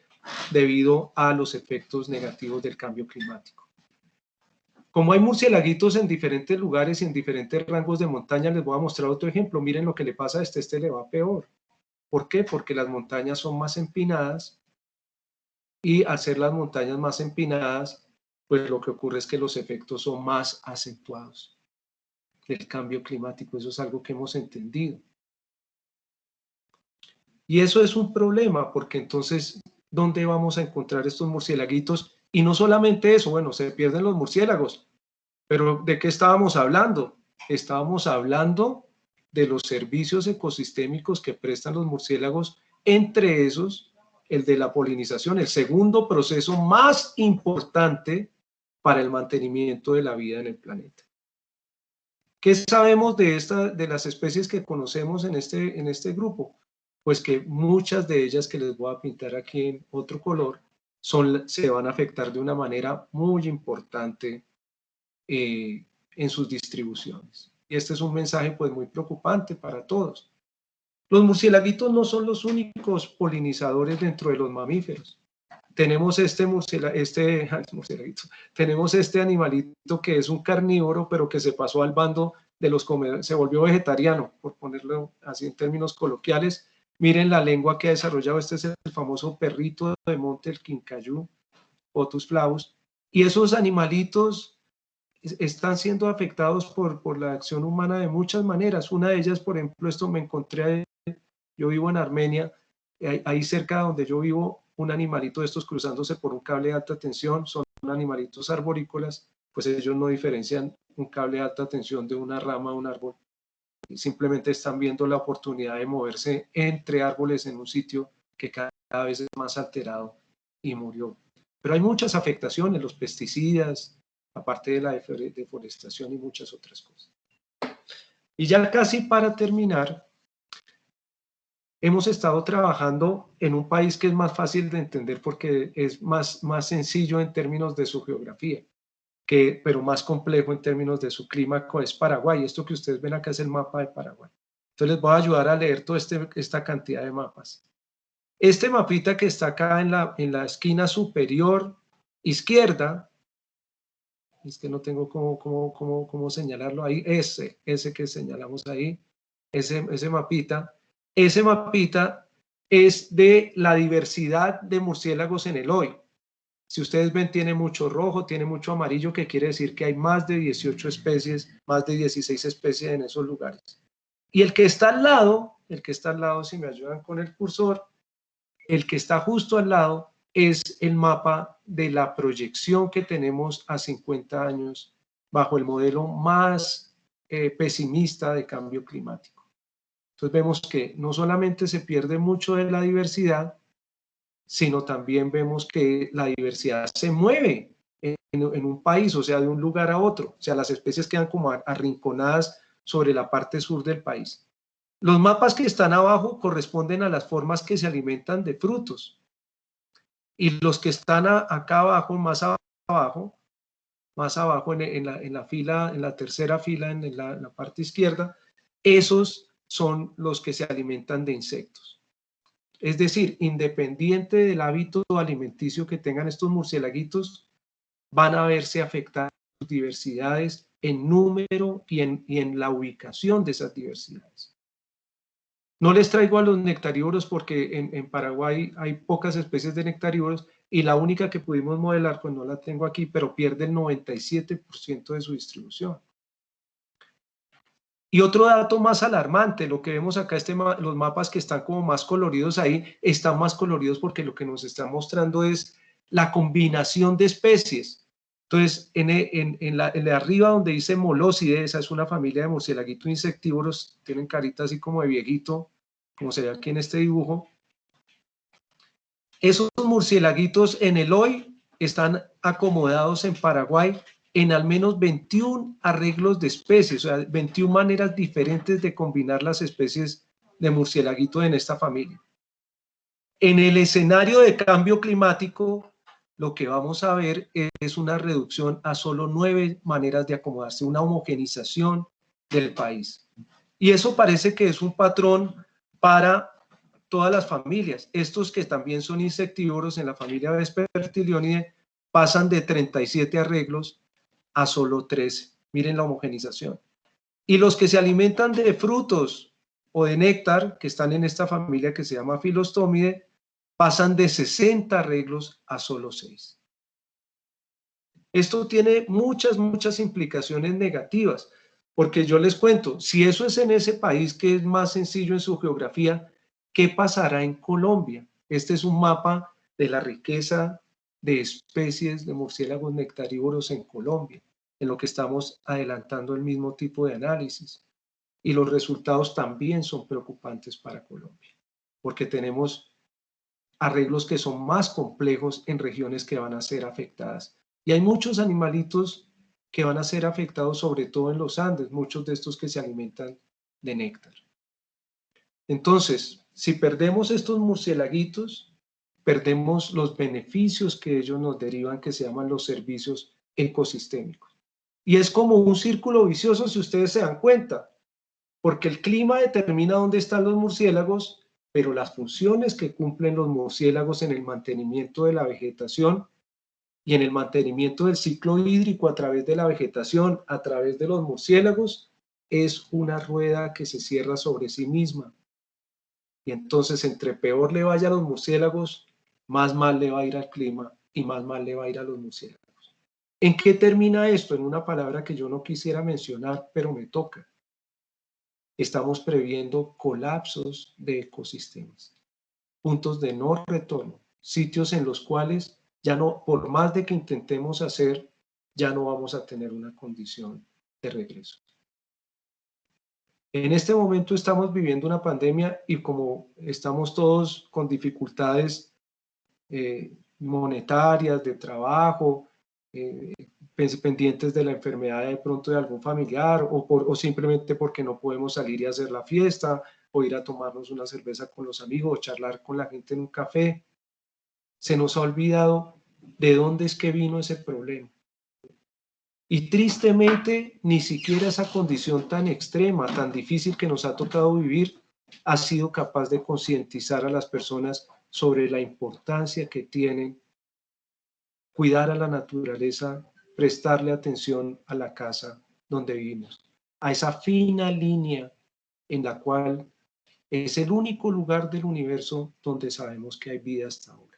debido a los efectos negativos del cambio climático. Como hay murciélaguitos en diferentes lugares y en diferentes rangos de montaña, les voy a mostrar otro ejemplo. Miren lo que le pasa a este le va peor. ¿Por qué? Porque las montañas son más empinadas y al ser las montañas más empinadas, pues lo que ocurre es que los efectos son más acentuados del cambio climático. Eso es algo que hemos entendido. Y eso es un problema, porque entonces, ¿dónde vamos a encontrar estos murciélaguitos? Y no solamente eso, bueno, se pierden los murciélagos, pero ¿de qué estábamos hablando? Estábamos hablando de los servicios ecosistémicos que prestan los murciélagos, entre esos el de la polinización, el segundo proceso más importante para el mantenimiento de la vida en el planeta. ¿Qué sabemos de las especies que conocemos en este grupo? Pues que muchas de ellas, que les voy a pintar aquí en otro color, se van a afectar de una manera muy importante en sus distribuciones. Y este es un mensaje pues muy preocupante para todos. Los murciélaguitos no son los únicos polinizadores dentro de los mamíferos. tenemos tenemos este animalito que es un carnívoro, pero que se pasó al bando de los comedores, se volvió vegetariano, por ponerlo así en términos coloquiales. Miren la lengua que ha desarrollado, este es el famoso perrito de monte, el quincayú, Otus flavus, y esos animalitos están siendo afectados por la acción humana de muchas maneras. Una de ellas, por ejemplo, esto me encontré, yo vivo en Armenia, ahí cerca donde yo vivo, un animalito de estos cruzándose por un cable de alta tensión, son animalitos arborícolas, pues ellos no diferencian un cable de alta tensión de una rama de un árbol, simplemente están viendo la oportunidad de moverse entre árboles en un sitio que cada vez es más alterado y murió. Pero hay muchas afectaciones, los pesticidas, aparte de la deforestación y muchas otras cosas. Y ya casi para terminar, hemos estado trabajando en un país que es más fácil de entender porque es más sencillo en términos de su geografía, pero más complejo en términos de su clima, es Paraguay. Esto que ustedes ven acá es el mapa de Paraguay. Entonces les voy a ayudar a leer toda esta cantidad de mapas. Este mapita que está acá en la esquina superior izquierda, es que no tengo cómo señalarlo ahí, ese que señalamos ahí, ese mapita es de la diversidad de murciélagos en el hoy. Si ustedes ven, tiene mucho rojo, tiene mucho amarillo, que quiere decir que hay más de 18 especies, más de 16 especies en esos lugares. Y el que está al lado, si me ayudan con el cursor, el que está justo al lado es el mapa de la proyección que tenemos a 50 años bajo el modelo más pesimista de cambio climático. Entonces vemos que no solamente se pierde mucho de la diversidad, sino también vemos que la diversidad se mueve en un país, o sea, de un lugar a otro. O sea, las especies quedan como arrinconadas sobre la parte sur del país. Los mapas que están abajo corresponden a las formas que se alimentan de frutos. Y los que están acá abajo, más abajo en la tercera fila, en la parte izquierda, esos son los que se alimentan de insectos. Es decir, independiente del hábito alimenticio que tengan estos murciélaguitos, van a verse afectadas sus diversidades en número y en la ubicación de esas diversidades. No les traigo a los nectarívoros porque en Paraguay hay pocas especies de nectarívoros y la única que pudimos modelar, pues no la tengo aquí, pero pierde el 97% de su distribución. Y otro dato más alarmante, lo que vemos acá, los mapas que están como más coloridos ahí, están más coloridos porque lo que nos está mostrando es la combinación de especies. Entonces, en la de arriba donde dice Molosidae, esa es una familia de murciélaguitos insectívoros, tienen carita así como de viejito, como se ve aquí en este dibujo. Esos murciélaguitos en el hoy están acomodados en Paraguay en al menos 21 arreglos de especies, o sea, 21 maneras diferentes de combinar las especies de murciélaguito en esta familia. En el escenario de cambio climático, lo que vamos a ver es una reducción a solo 9 maneras de acomodarse, una homogenización del país. Y eso parece que es un patrón para todas las familias. Estos que también son insectívoros en la familia Vespertilionidae pasan de 37 arreglos a solo 13. Miren la homogenización. Y los que se alimentan de frutos o de néctar, que están en esta familia que se llama Phyllostomidae, pasan de 60 arreglos a solo 6. Esto tiene muchas implicaciones negativas, porque yo les cuento, si eso es en ese país que es más sencillo en su geografía, ¿qué pasará en Colombia? Este es un mapa de la riqueza de especies de murciélagos nectarívoros en Colombia, en lo que estamos adelantando el mismo tipo de análisis. Y los resultados también son preocupantes para Colombia, porque tenemos arreglos que son más complejos en regiones que van a ser afectadas. Y hay muchos animalitos que van a ser afectados, sobre todo en los Andes, muchos de estos que se alimentan de néctar. Entonces, si perdemos estos murciélaguitos, perdemos los beneficios que ellos nos derivan, que se llaman los servicios ecosistémicos. Y es como un círculo vicioso, si ustedes se dan cuenta, porque el clima determina dónde están los murciélagos, pero las funciones que cumplen los murciélagos en el mantenimiento de la vegetación y en el mantenimiento del ciclo hídrico a través de la vegetación, a través de los murciélagos, es una rueda que se cierra sobre sí misma. Y entonces, entre peor le vaya a los murciélagos, más mal le va a ir al clima y más mal le va a ir a los murciélagos. ¿En qué termina esto? En una palabra que yo no quisiera mencionar, pero me toca. Estamos previendo colapsos de ecosistemas, puntos de no retorno, sitios en los cuales ya no, por más de que intentemos hacer, ya no vamos a tener una condición de regreso. En este momento estamos viviendo una pandemia y como estamos todos con dificultades monetarias, de trabajo, pendientes de la enfermedad de pronto de algún familiar o simplemente porque no podemos salir y hacer la fiesta o ir a tomarnos una cerveza con los amigos o charlar con la gente en un café, se nos ha olvidado de dónde es que vino ese problema. Y tristemente, ni siquiera esa condición tan extrema, tan difícil que nos ha tocado vivir, ha sido capaz de concientizar a las personas sobre la importancia que tienen cuidar a la naturaleza, prestarle atención a la casa donde vivimos, a esa fina línea en la cual es el único lugar del universo donde sabemos que hay vida hasta ahora.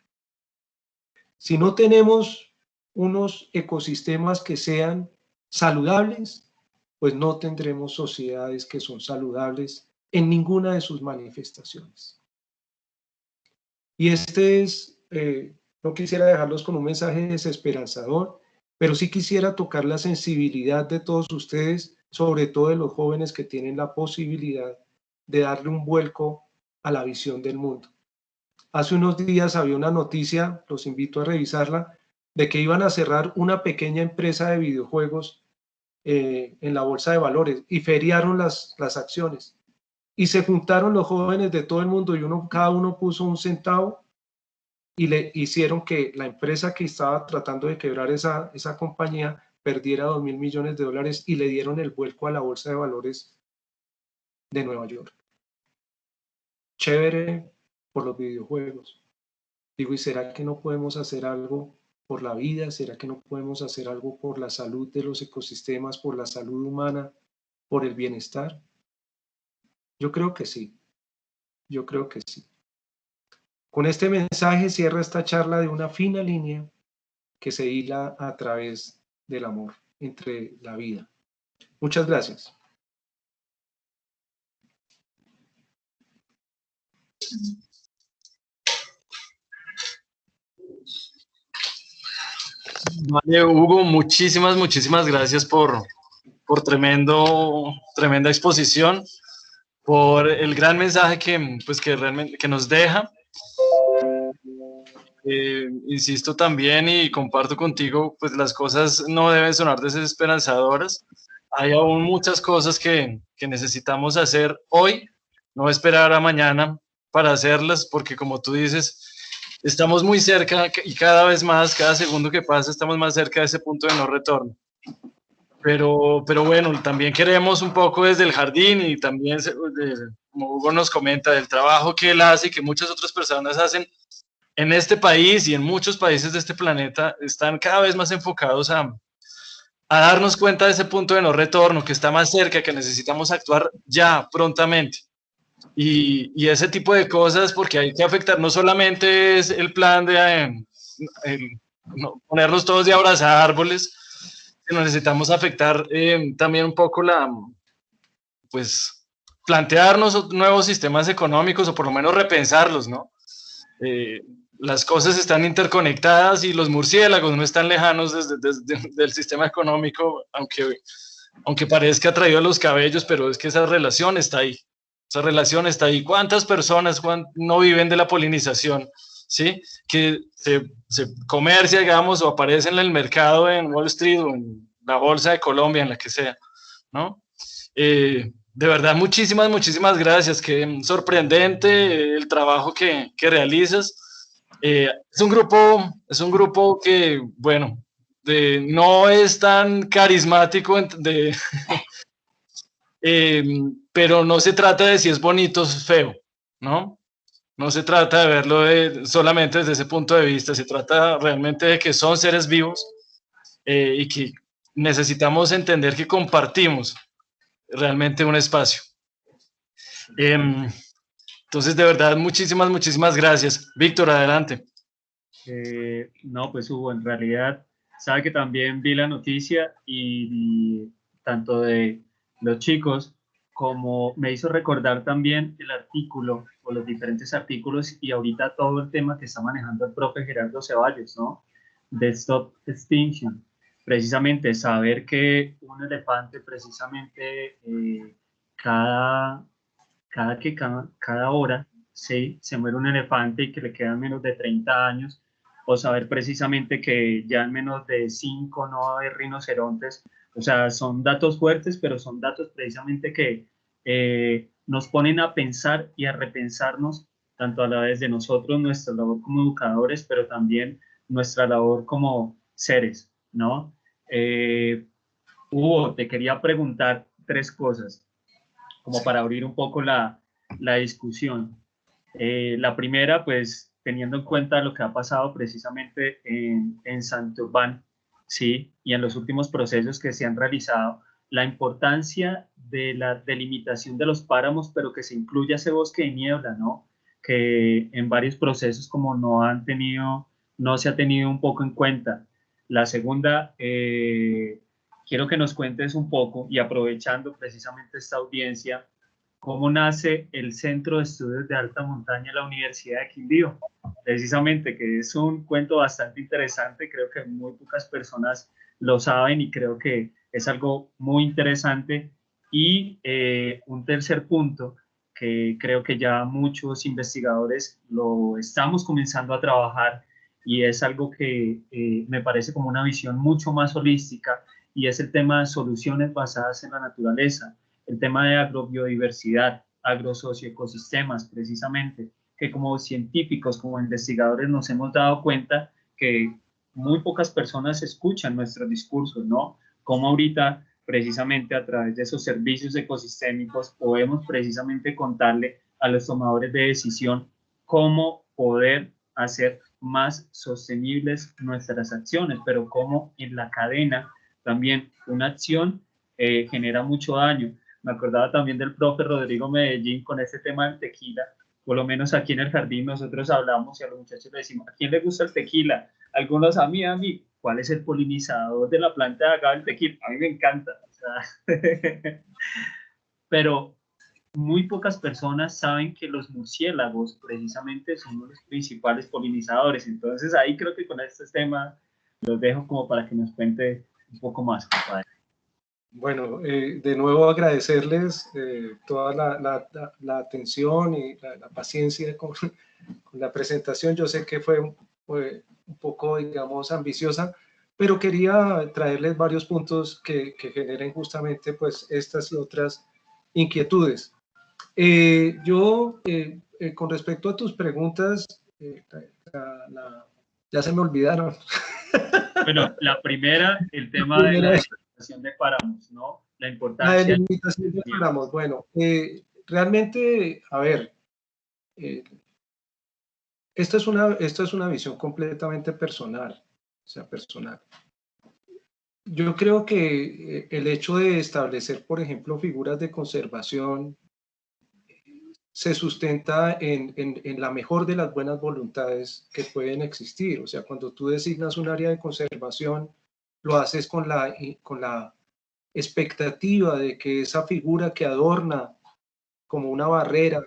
Si no tenemos unos ecosistemas que sean saludables, pues no tendremos sociedades que son saludables en ninguna de sus manifestaciones. Y no quisiera dejarlos con un mensaje desesperanzador, pero sí quisiera tocar la sensibilidad de todos ustedes, sobre todo de los jóvenes que tienen la posibilidad de darle un vuelco a la visión del mundo. Hace unos días había una noticia, los invito a revisarla, de que iban a cerrar una pequeña empresa de videojuegos en la bolsa de valores y feriaron las acciones. Y se juntaron los jóvenes de todo el mundo y cada uno puso un centavo y le hicieron que la empresa que estaba tratando de quebrar esa compañía perdiera $2.000 millones y le dieron el vuelco a la bolsa de valores de Nueva York. Chévere por los videojuegos. Digo, ¿y será que no podemos hacer algo por la vida? ¿Será que no podemos hacer algo por la salud de los ecosistemas, por la salud humana, por el bienestar? Yo creo que sí. Yo creo que sí. Con este mensaje cierra esta charla de una fina línea que se hila a través del amor entre la vida. Muchas gracias. Vale, Hugo, muchísimas gracias por tremenda exposición, por el gran mensaje que realmente que nos deja. Insisto también y comparto contigo, pues las cosas no deben sonar desesperanzadoras. Hay aún muchas cosas que necesitamos hacer hoy, no esperar a mañana para hacerlas, porque como tú dices, estamos muy cerca y cada vez más, cada segundo que pasa, estamos más cerca de ese punto de no retorno. Pero bueno, también queremos un poco desde el jardín y también, como Hugo nos comenta, del trabajo que él hace y que muchas otras personas hacen en este país y en muchos países de este planeta, están cada vez más enfocados a darnos cuenta de ese punto de no retorno, que está más cerca, que necesitamos actuar ya, prontamente. Y ese tipo de cosas, porque hay que afectar, no solamente es el plan de no, ponernos todos y abrazar árboles, sino necesitamos afectar también un poco pues, plantearnos nuevos sistemas económicos o por lo menos repensarlos, ¿no? Las cosas están interconectadas y los murciélagos no están lejanos del sistema económico, aunque parezca traído a los cabellos, pero es que esa relación está ahí. Esa relación está ahí. ¿Cuántas personas no viven de la polinización? ¿Sí? Que se comercia, digamos, o aparece en el mercado en Wall Street o en la bolsa de Colombia, en la que sea, ¿no? De verdad, muchísimas gracias. Qué sorprendente el trabajo que realizas. Es un grupo que, bueno, no es tan carismático, pero no se trata de si es bonito o es feo, ¿no? No se trata de verlo solamente desde ese punto de vista, se trata realmente de que son seres vivos y que necesitamos entender que compartimos realmente un espacio. Entonces, de verdad, muchísimas, muchísimas gracias. Víctor, adelante. No, pues Hugo, en realidad, sabe que también vi la noticia y tanto de los chicos como me hizo recordar también el artículo o los diferentes artículos y ahorita todo el tema que está manejando el profe Gerardo Ceballos, ¿no? De Stop Extinction. Precisamente saber que un elefante precisamente cada, cada hora se muere un elefante y que le quedan menos de 30 años, o saber precisamente que ya en menos de 5 no hay rinocerontes. O sea, son datos fuertes, pero son datos precisamente que nos ponen a pensar y a repensarnos tanto a la vez de nosotros, nuestra labor como educadores, pero también nuestra labor como seres, ¿no? Hugo, te quería preguntar tres cosas, como para abrir un poco la discusión. La primera, pues teniendo en cuenta lo que ha pasado precisamente en Santurbán, ¿sí? Y en los últimos procesos que se han realizado, la importancia de la delimitación de los páramos, pero que se incluya ese bosque de niebla, ¿no? Que en varios procesos como no se ha tenido un poco en cuenta. La segunda, quiero que nos cuentes un poco, y aprovechando precisamente esta audiencia, cómo nace el Centro de Estudios de Alta Montaña de la Universidad de Quindío. Precisamente, que es un cuento bastante interesante, creo que muy pocas personas lo saben y creo que es algo muy interesante. Y un tercer punto, que creo que ya muchos investigadores lo estamos comenzando a trabajar y es algo que me parece como una visión mucho más holística, y es el tema de soluciones basadas en la naturaleza, el tema de agrobiodiversidad, agrosocioecosistemas, precisamente, que como científicos, como investigadores nos hemos dado cuenta que muy pocas personas escuchan nuestros discursos, ¿no? Como ahorita, precisamente a través de esos servicios ecosistémicos, podemos precisamente contarle a los tomadores de decisión cómo poder hacer más sostenibles nuestras acciones, pero cómo en la cadena también una acción genera mucho daño. Me acordaba también del profe Rodrigo Medellín con este tema del tequila. Por lo menos aquí en el jardín nosotros hablamos y a los muchachos le decimos, ¿a quién le gusta el tequila? Algunos a mí, ¿cuál es el polinizador de la planta de agave del tequila? A mí me encanta. O sea, pero muy pocas personas saben que los murciélagos precisamente son uno de los principales polinizadores. Entonces ahí creo que con este tema los dejo como para que nos cuente un poco más, compadre. Bueno, de nuevo agradecerles toda la atención y la paciencia con la presentación. Yo sé que fue un poco, digamos, ambiciosa, pero quería traerles varios puntos que generen justamente pues estas y otras inquietudes. Con respecto a tus preguntas, ya se me olvidaron. Bueno, la primera, el tema de la delimitación de páramos, ¿no? La importancia. La delimitación de páramos. Bueno, realmente, a ver, esto es una visión completamente personal, o sea, personal. Yo creo que el hecho de establecer, por ejemplo, figuras de conservación se sustenta en la mejor de las buenas voluntades que pueden existir. O sea, cuando tú designas un área de conservación, lo haces con la expectativa de que esa figura que adorna como una barrera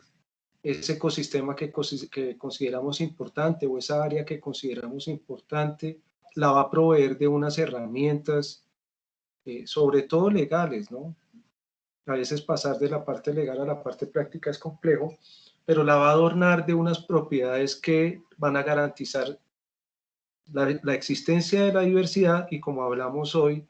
ese ecosistema que consideramos importante o esa área que consideramos importante, la va a proveer de unas herramientas, sobre todo legales, ¿no? A veces pasar de la parte legal a la parte práctica es complejo, pero la va a adornar de unas propiedades que van a garantizar la existencia de la diversidad y, como hablamos hoy,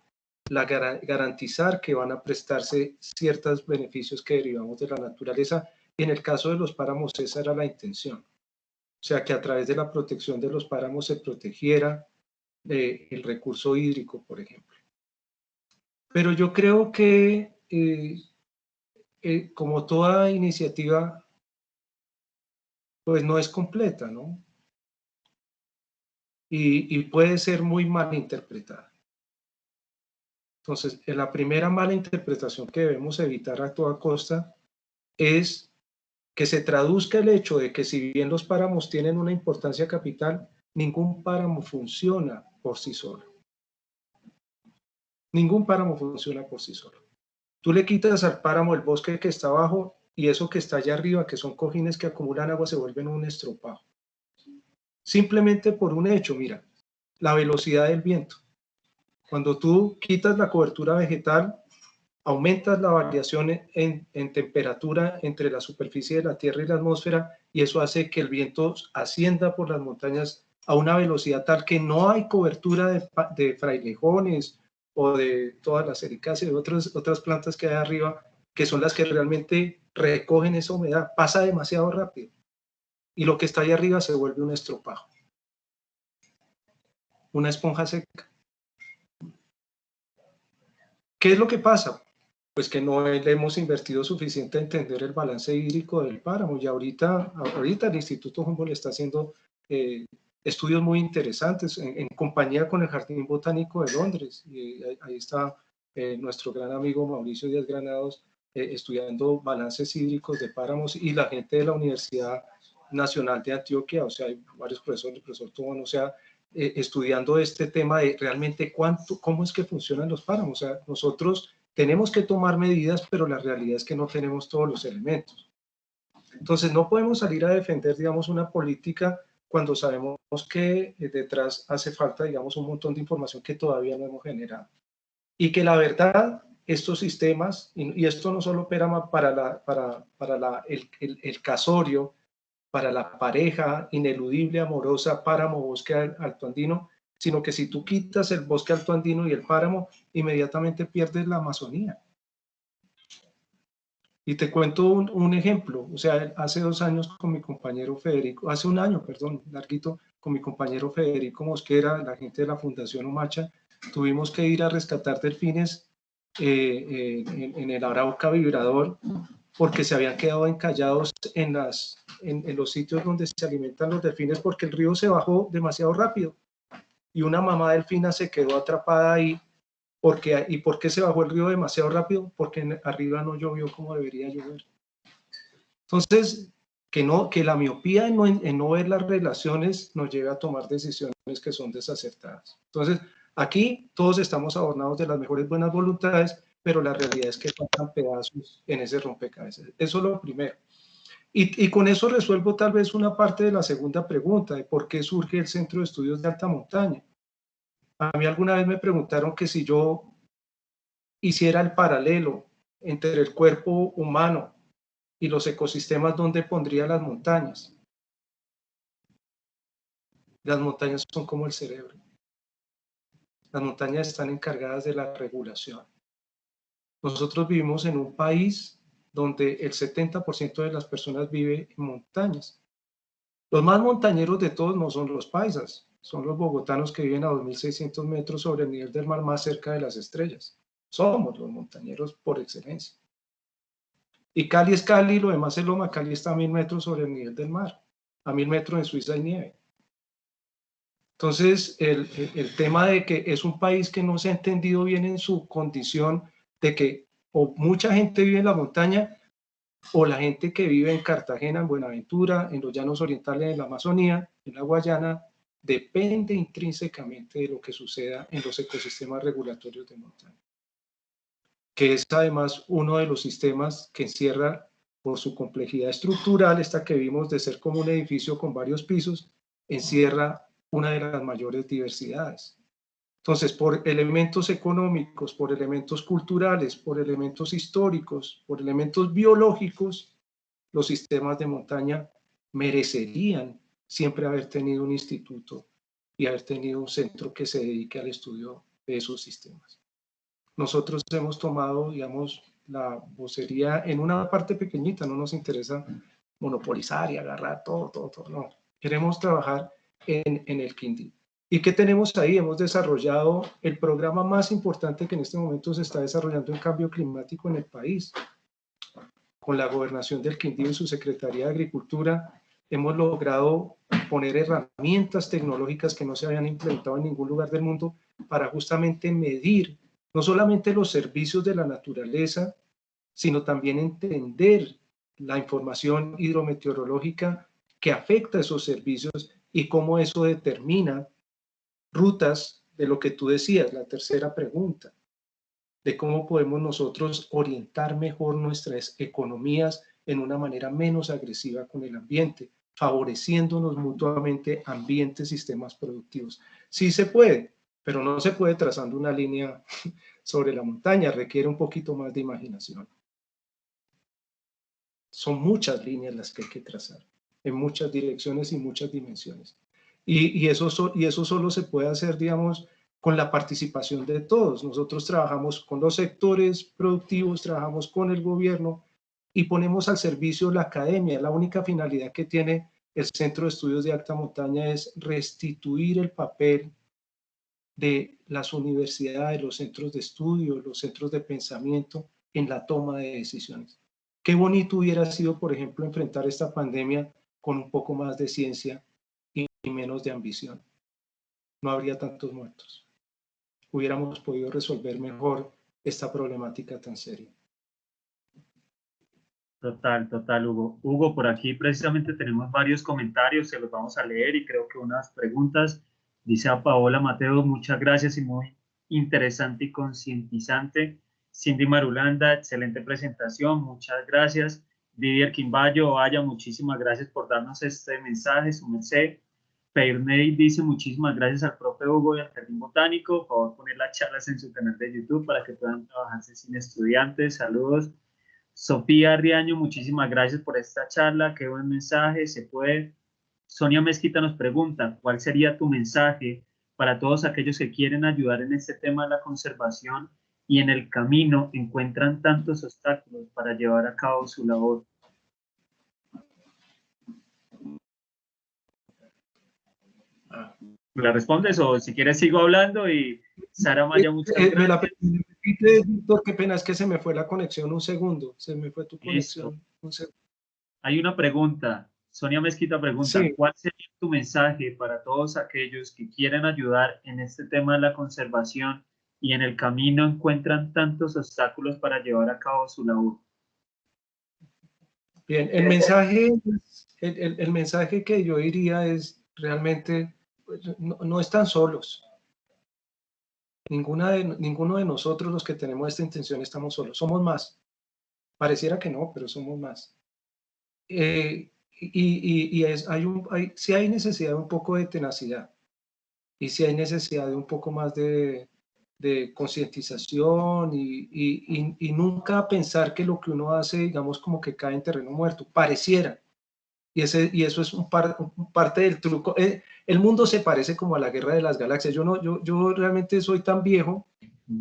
garantizar que van a prestarse ciertos beneficios que derivamos de la naturaleza. Y en el caso de los páramos, esa era la intención. O sea, que a través de la protección de los páramos se protegiera el recurso hídrico, por ejemplo. Pero yo creo que, como toda iniciativa, pues no es completa, ¿no? Y puede ser muy mal interpretada. Entonces, la primera mala interpretación que debemos evitar a toda costa es que se traduzca el hecho de que si bien los páramos tienen una importancia capital, ningún páramo funciona por sí solo. Ningún páramo funciona por sí solo. Tú le quitas al páramo el bosque que está abajo y eso que está allá arriba, que son cojines que acumulan agua, se vuelven un estropado. Simplemente por un hecho, mira, la velocidad del viento. Cuando tú quitas la cobertura vegetal, aumentas la variación en temperatura entre la superficie de la Tierra y la atmósfera, y eso hace que el viento ascienda por las montañas a una velocidad tal que no hay cobertura de frailejones o de todas las ericáceas y otras plantas que hay arriba, que son las que realmente recogen esa humedad. Pasa demasiado rápido y lo que está ahí arriba se vuelve un estropajo, una esponja seca. ¿Qué es lo que pasa? Pues que no le hemos invertido suficiente a entender el balance hídrico del páramo, y ahorita el Instituto Humboldt está haciendo estudios muy interesantes en compañía con el Jardín Botánico de Londres, y ahí está nuestro gran amigo Mauricio Díaz Granados estudiando balances hídricos de páramos, y la gente de la Universidad Nacional de Antioquia, o sea, hay varios profesores, el profesor Tobón, o sea, estudiando este tema de realmente cómo es que funcionan los páramos. O sea, nosotros tenemos que tomar medidas, pero la realidad es que no tenemos todos los elementos. Entonces, no podemos salir a defender, digamos, una política cuando sabemos que detrás hace falta, digamos, un montón de información que todavía no hemos generado. Y que la verdad, estos sistemas, y esto no solo opera para el casorio, para la pareja ineludible, amorosa, páramo-bosque altoandino, sino que si tú quitas el bosque altoandino y el páramo, inmediatamente pierdes la Amazonía. Y te cuento un ejemplo, o sea, hace 2 años con mi compañero Federico, hace un año, perdón, larguito, con mi compañero Federico Mosquera, la gente de la Fundación Umacha, tuvimos que ir a rescatar delfines en el Arauca Vibrador, porque se habían quedado encallados en los sitios donde se alimentan los delfines, porque el río se bajó demasiado rápido y una mamá delfina se quedó atrapada ahí. ¿Y por qué se bajó el río demasiado rápido? Porque arriba no llovió como debería llover. Entonces, que la miopía en no ver las relaciones nos lleva a tomar decisiones que son desacertadas. Entonces, aquí todos estamos adornados de las mejores buenas voluntades, pero la realidad es que faltan pedazos en ese rompecabezas. Eso es lo primero. Y con eso resuelvo tal vez una parte de la segunda pregunta, de por qué surge el Centro de Estudios de Alta Montaña. A mí alguna vez me preguntaron que si yo hiciera el paralelo entre el cuerpo humano y los ecosistemas, ¿dónde pondría las montañas? Las montañas son como el cerebro. Las montañas están encargadas de la regulación. Nosotros vivimos en un país donde el 70% de las personas vive en montañas. Los más montañeros de todos no son los paisas, son los bogotanos que viven a 2.600 metros sobre el nivel del mar, más cerca de las estrellas. Somos los montañeros por excelencia. Y Cali es Cali, lo demás es Loma. Cali está a 1.000 metros sobre el nivel del mar. A 1.000 metros en Suiza hay nieve. Entonces, el tema de que es un país que no se ha entendido bien en su condición de que o mucha gente vive en la montaña, o la gente que vive en Cartagena, en Buenaventura, en los llanos orientales de la Amazonía, en la Guayana, depende intrínsecamente de lo que suceda en los ecosistemas regulatorios de montaña, que es además uno de los sistemas que encierra, por su complejidad estructural, esta que vimos de ser como un edificio con varios pisos, encierra una de las mayores diversidades. Entonces, por elementos económicos, por elementos culturales, por elementos históricos, por elementos biológicos, los sistemas de montaña merecerían siempre haber tenido un instituto y haber tenido un centro que se dedique al estudio de esos sistemas. Nosotros hemos tomado, digamos, la vocería en una parte pequeñita, no nos interesa monopolizar y agarrar todo, no. Queremos trabajar en el Quindío. ¿Y qué tenemos ahí? Hemos desarrollado el programa más importante que en este momento se está desarrollando en cambio climático en el país, con la gobernación del Quindío y su Secretaría de Agricultura. hemos logrado poner herramientas tecnológicas que no se habían implementado en ningún lugar del mundo para justamente medir no solamente los servicios de la naturaleza, sino también entender la información hidrometeorológica que afecta a esos servicios y cómo eso determina rutas de lo que tú decías, la tercera pregunta, de cómo podemos nosotros orientar mejor nuestras economías en una manera menos agresiva con el ambiente, favoreciéndonos mutuamente ambientes, sistemas productivos. Sí se puede, pero no se puede trazando una línea sobre la montaña, requiere un poquito más de imaginación. Son muchas líneas las que hay que trazar, en muchas direcciones y muchas dimensiones. Y eso solo se puede hacer, digamos, con la participación de todos. Nosotros trabajamos con los sectores productivos, trabajamos con el gobierno y ponemos al servicio la academia. La única finalidad que tiene el Centro de Estudios de Alta Montaña es restituir el papel de las universidades, los centros de estudio, los centros de pensamiento en la toma de decisiones. Qué bonito hubiera sido, por ejemplo, enfrentar esta pandemia con un poco más de ciencia y menos de ambición. No habría tantos muertos. Hubiéramos podido resolver mejor esta problemática tan seria. Total, total, Hugo. Hugo, por aquí precisamente tenemos varios comentarios, se los vamos a leer y creo que unas preguntas. Dice a Paola Mateo, muchas gracias y muy interesante y concientizante. Cindy Marulanda, excelente presentación, muchas gracias. Didier Quimbayo, vaya, muchísimas gracias por darnos este mensaje, su merced. Peirney dice muchísimas gracias al profe Hugo y al Jardín Botánico. Por favor, poner las charlas en su canal de YouTube para que puedan trabajarse sin estudiantes. Saludos. Sofía Riaño, muchísimas gracias por esta charla, qué buen mensaje, se puede. Sonia Mezquita nos pregunta, ¿cuál sería tu mensaje para todos aquellos que quieren ayudar en este tema de la conservación y en el camino encuentran tantos obstáculos para llevar a cabo su labor? ¿Me la respondes o si quieres sigo hablando? Y Sara Maya, muchas gracias. Qué pena, es que se me fue la conexión un segundo, se me fue tu conexión un segundo. Hay una pregunta, Sonia Mezquita pregunta, sí. ¿Cuál sería tu mensaje para todos aquellos que quieren ayudar en este tema de la conservación y en el camino encuentran tantos obstáculos para llevar a cabo su labor? Bien, el mensaje que yo diría es realmente, no están solos. Ninguno de nosotros los que tenemos esta intención estamos solos, somos más. Pareciera que no, pero somos más. Sí hay necesidad de un poco de tenacidad y sí hay necesidad de un poco más de concientización y nunca pensar que lo que uno hace, digamos, como que cae en terreno muerto, pareciera. Y eso es parte del truco. El mundo se parece como a la Guerra de las Galaxias. Yo realmente soy tan viejo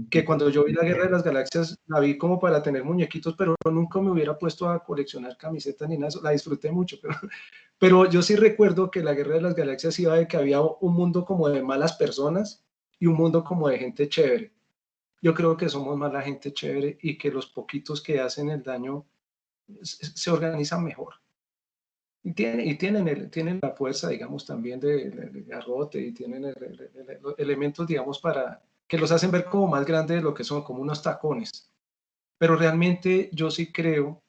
que cuando yo vi la Guerra de las Galaxias la vi como para tener muñequitos, pero nunca me hubiera puesto a coleccionar camisetas ni nada. La disfruté mucho, pero yo sí recuerdo que la Guerra de las Galaxias iba de que había un mundo como de malas personas y un mundo como de gente chévere. Yo creo que somos más la gente chévere y que los poquitos que hacen el daño se organizan mejor. Y tienen la fuerza, digamos, también de garrote y tienen elementos, digamos, para que los hacen ver como más grandes de lo que son, como unos tacones. Pero realmente yo sí creo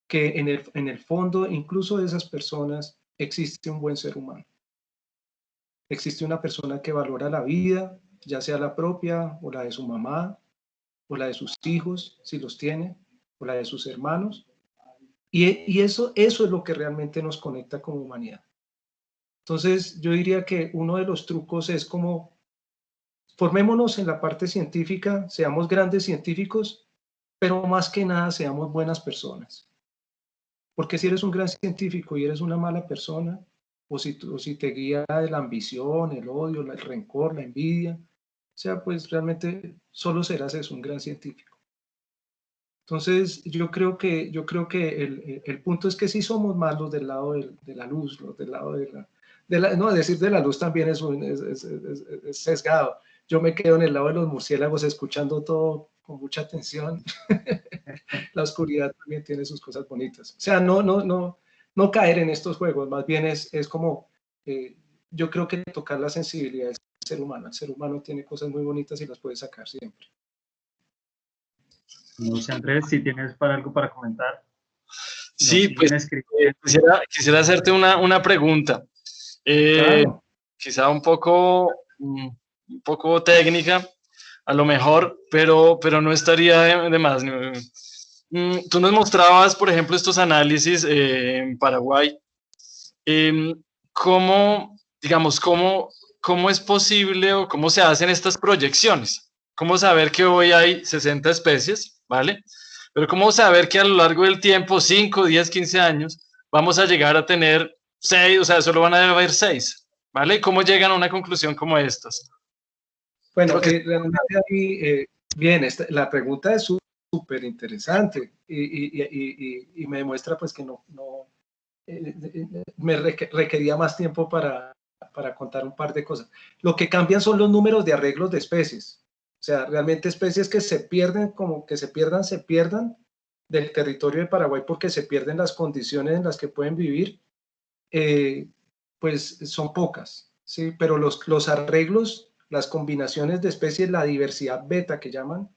que en el fondo, incluso de esas personas, existe un buen ser humano. Existe una persona que valora la vida, ya sea la propia o la de su mamá, o la de sus hijos, si los tiene, o la de sus hermanos. Y eso es lo que realmente nos conecta como humanidad. Entonces, yo diría que uno de los trucos es como formémonos en la parte científica, seamos grandes científicos, pero más que nada seamos buenas personas. Porque si eres un gran científico y eres una mala persona, o si te guía la ambición, el odio, el rencor, la envidia, o sea, pues realmente solo serás eso, un gran científico. Entonces, yo creo que el punto es que sí somos más los del lado de la luz, los del lado no, decir de la luz también es sesgado. Yo me quedo en el lado de los murciélagos escuchando todo con mucha atención. La oscuridad también tiene sus cosas bonitas. O sea, no no caer en estos juegos, más bien es como, yo creo que tocar la sensibilidad del ser humano. El ser humano tiene cosas muy bonitas y las puede sacar siempre. No sé, Andrés, si tienes algo para comentar. Sí, pues quisiera hacerte una pregunta. Claro. Quizá un poco técnica, a lo mejor, pero no estaría de más. Tú nos mostrabas, por ejemplo, estos análisis en Paraguay. ¿Cómo, digamos, cómo es posible o cómo se hacen estas proyecciones? ¿Cómo saber que hoy hay 60 especies, ¿vale? Pero ¿cómo saber que a lo largo del tiempo, 5, 10, 15 años, vamos a llegar a tener 6, o sea, solo van a haber 6, ¿vale? ¿Cómo llegan a una conclusión como estas? Bueno, realmente ahí, bien, la pregunta es súper interesante y me demuestra pues que me requería más tiempo para contar un par de cosas. Lo que cambian son los números de arreglos de especies. O sea, realmente especies que se pierden, como que se pierdan del territorio de Paraguay porque se pierden las condiciones en las que pueden vivir, pues son pocas, ¿sí? Pero los arreglos, las combinaciones de especies, la diversidad beta que llaman,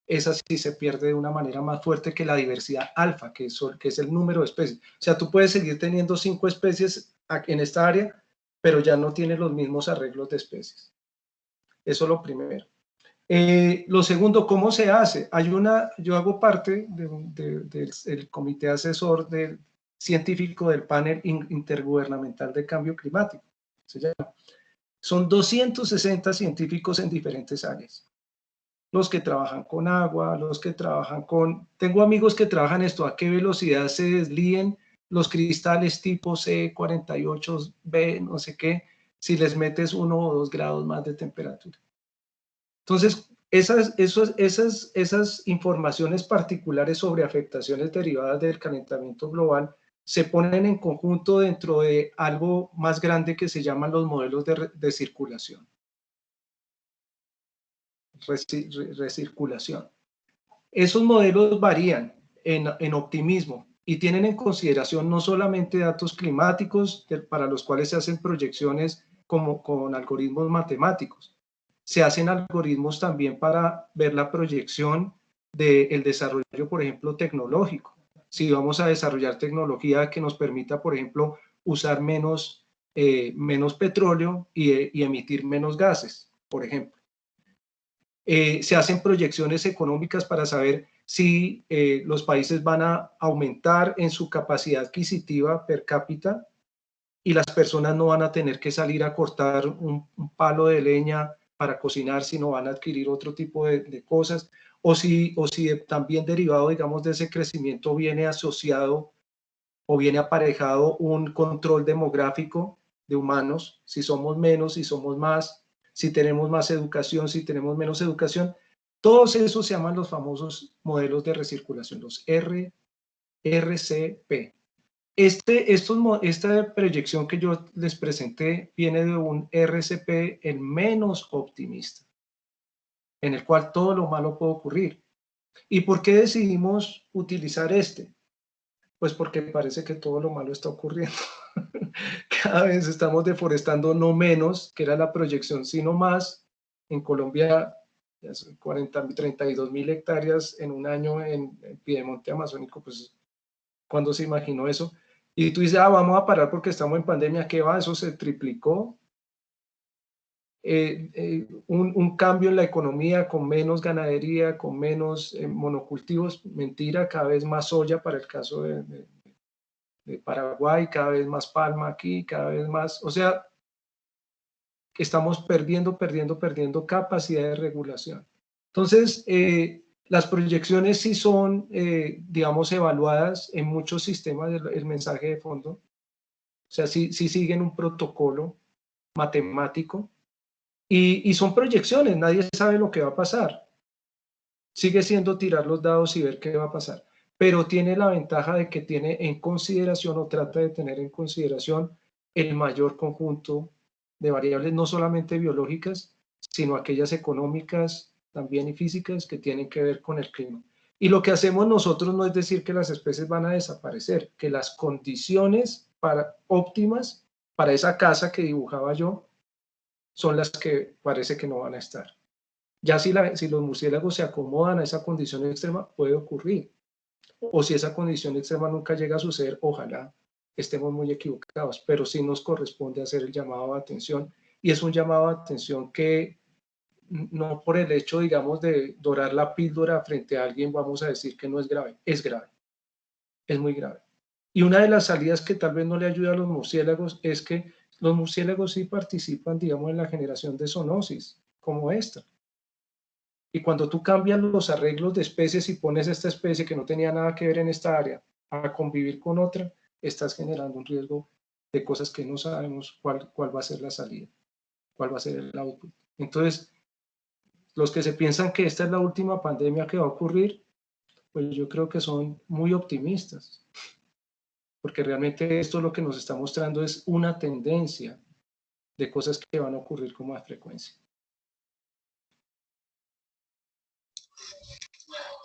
esa sí se pierde de una manera más fuerte que la diversidad alfa, que es el número de especies. O sea, tú puedes seguir teniendo 5 especies en esta área, pero ya no tienes los mismos arreglos de especies. Eso es lo primero. Lo segundo, ¿cómo se hace? Yo hago parte del comité asesor científico del panel intergubernamental de cambio climático. Se llama. Son 260 científicos en diferentes áreas. Los que trabajan con agua, los que trabajan con... Tengo amigos que trabajan esto, a qué velocidad se deslíen los cristales tipo C48B, no sé qué, si les metes 1 o 2 grados más de temperatura. Entonces, esas informaciones particulares sobre afectaciones derivadas del calentamiento global se ponen en conjunto dentro de algo más grande que se llaman los modelos de circulación. Recirculación. Esos modelos varían en optimismo y tienen en consideración no solamente datos climáticos para los cuales se hacen proyecciones como con algoritmos matemáticos, se hacen algoritmos también para ver la proyección del desarrollo, por ejemplo, tecnológico. Si vamos a desarrollar tecnología que nos permita, por ejemplo, usar menos petróleo y emitir menos gases, por ejemplo. Se hacen proyecciones económicas para saber si los países van a aumentar en su capacidad adquisitiva per cápita y las personas no van a tener que salir a cortar un palo de leña para cocinar, sino van a adquirir otro tipo de cosas, o si también derivado, digamos, de ese crecimiento viene asociado o viene aparejado un control demográfico de humanos, si somos menos, si somos más, si tenemos más educación, si tenemos menos educación. Todos esos se llaman los famosos modelos de recirculación, los RCP. Esta proyección que yo les presenté viene de un RCP el menos optimista, en el cual todo lo malo puede ocurrir. ¿Y por qué decidimos utilizar este? Pues porque parece que todo lo malo está ocurriendo. Cada vez estamos deforestando no menos, que era la proyección, sino más. En Colombia, 32.000 hectáreas en un año en Piedemonte Amazónico, pues, ¿cuándo se imaginó eso? Y tú dices, vamos a parar porque estamos en pandemia, ¿qué va? Eso se triplicó. Un cambio en la economía con menos ganadería, con menos monocultivos, mentira, cada vez más soya para el caso de Paraguay, cada vez más palma aquí, cada vez más, o sea, estamos perdiendo capacidad de regulación. Entonces, las proyecciones sí son, digamos, evaluadas en muchos sistemas del mensaje de fondo, o sea, sí siguen un protocolo matemático y son proyecciones, nadie sabe lo que va a pasar. Sigue siendo tirar los dados y ver qué va a pasar, pero tiene la ventaja de que tiene en consideración o trata de tener en consideración el mayor conjunto de variables, no solamente biológicas, sino aquellas económicas también y físicas que tienen que ver con el clima. Y lo que hacemos nosotros no es decir que las especies van a desaparecer, que las condiciones óptimas para esa casa que dibujaba yo son las que parece que no van a estar. Ya si los murciélagos se acomodan a esa condición extrema, puede ocurrir. O si esa condición extrema nunca llega a suceder, ojalá estemos muy equivocados, pero sí nos corresponde hacer el llamado de atención, y es un llamado de atención que no por el hecho, digamos, de dorar la píldora frente a alguien vamos a decir que no es grave. Es grave, es muy grave. Y una de las salidas que tal vez no le ayuda a los murciélagos es que los murciélagos sí participan, digamos, en la generación de zoonosis, como esta. Y cuando tú cambias los arreglos de especies y pones esta especie que no tenía nada que ver en esta área a convivir con otra, estás generando un riesgo de cosas que no sabemos cuál va a ser la salida, cuál va a ser el output. Entonces, los que se piensan que esta es la última pandemia que va a ocurrir, pues yo creo que son muy optimistas, porque realmente esto lo que nos está mostrando es una tendencia de cosas que van a ocurrir con más frecuencia.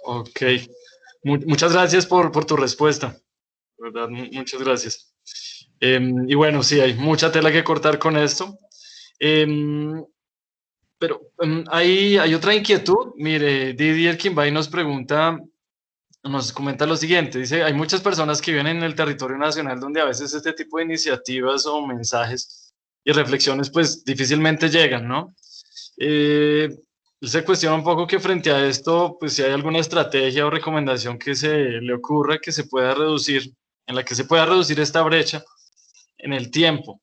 Ok, muchas gracias por tu respuesta, ¿verdad? Muchas gracias. Y bueno, sí, hay mucha tela que cortar con esto. Pero hay otra inquietud. Mire, Didier Quimbay nos pregunta, nos comenta lo siguiente, dice, hay muchas personas que viven en el territorio nacional donde a veces este tipo de iniciativas o mensajes y reflexiones pues difícilmente llegan, ¿no? Él se cuestiona un poco que frente a esto, pues si hay alguna estrategia o recomendación que se le ocurra que se pueda reducir, en la que se pueda reducir esta brecha en el tiempo.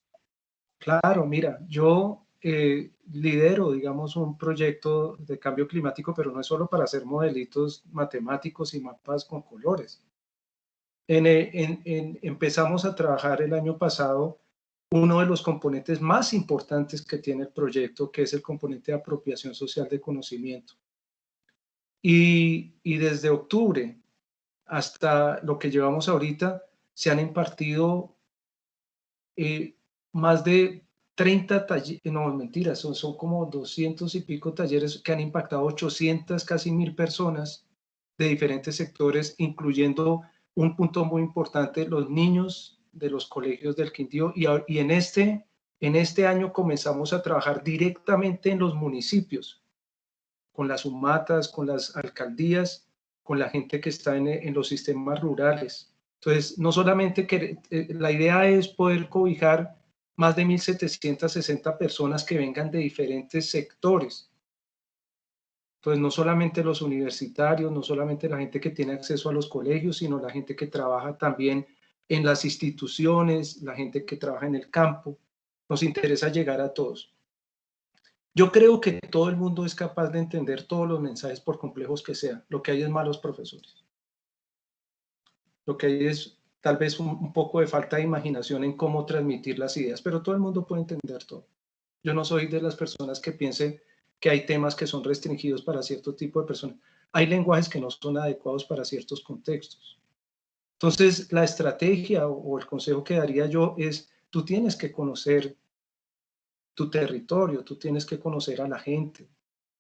Claro, mira, yo lidero, digamos, un proyecto de cambio climático, pero no es solo para hacer modelitos matemáticos y mapas con colores. Empezamos a trabajar el año pasado uno de los componentes más importantes que tiene el proyecto, que es el componente de apropiación social de conocimiento. Y desde octubre hasta lo que llevamos ahorita, se han impartido más de 30 talleres, no, mentiras, son como 200 y pico talleres que han impactado 800, casi 1000 personas de diferentes sectores, incluyendo un punto muy importante, los niños de los colegios del Quindío. Y en este año comenzamos a trabajar directamente en los municipios, con las UMATAs, con las alcaldías, con la gente que está en los sistemas rurales. Entonces, no solamente que la idea es poder cobijar más de 1.760 personas que vengan de diferentes sectores. Entonces, no solamente los universitarios, no solamente la gente que tiene acceso a los colegios, sino la gente que trabaja también en las instituciones, la gente que trabaja en el campo. Nos interesa llegar a todos. Yo creo que todo el mundo es capaz de entender todos los mensajes por complejos que sean. Lo que hay es malos profesores. Lo que hay es tal vez un poco de falta de imaginación en cómo transmitir las ideas, pero todo el mundo puede entender todo. Yo no soy de las personas que piensen que hay temas que son restringidos para cierto tipo de personas. Hay lenguajes que no son adecuados para ciertos contextos. Entonces, la estrategia o el consejo que daría yo es, tú tienes que conocer tu territorio, tú tienes que conocer a la gente,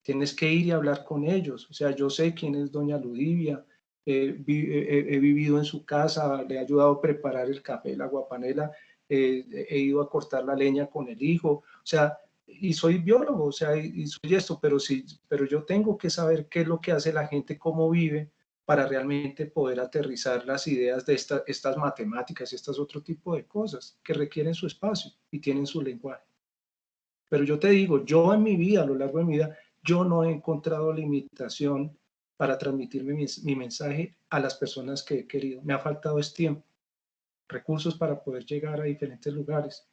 tienes que ir y hablar con ellos. O sea, yo sé quién es doña Ludivia, he vivido en su casa, le he ayudado a preparar el café, la aguapanela, he ido a cortar la leña con el hijo, o sea, y soy biólogo, o sea, y soy esto, pero yo tengo que saber qué es lo que hace la gente, cómo vive, para realmente poder aterrizar las ideas de estas matemáticas y estas otro tipo de cosas que requieren su espacio y tienen su lenguaje. Pero yo te digo, yo en mi vida, a lo largo de mi vida, yo no he encontrado limitación para transmitir mi mensaje a las personas que he querido. Me ha faltado es tiempo, recursos para poder llegar a diferentes lugares.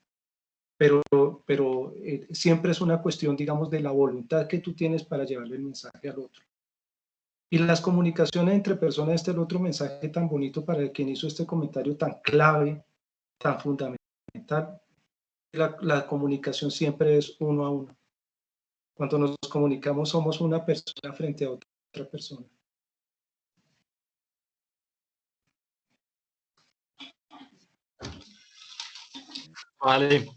Pero siempre es una cuestión, digamos, de la voluntad que tú tienes para llevarle el mensaje al otro. Y las comunicaciones entre personas, este es el otro mensaje tan bonito para quien hizo este comentario tan clave, tan fundamental. La comunicación siempre es uno a uno. Cuando nos comunicamos somos una persona frente a otra persona. Vale.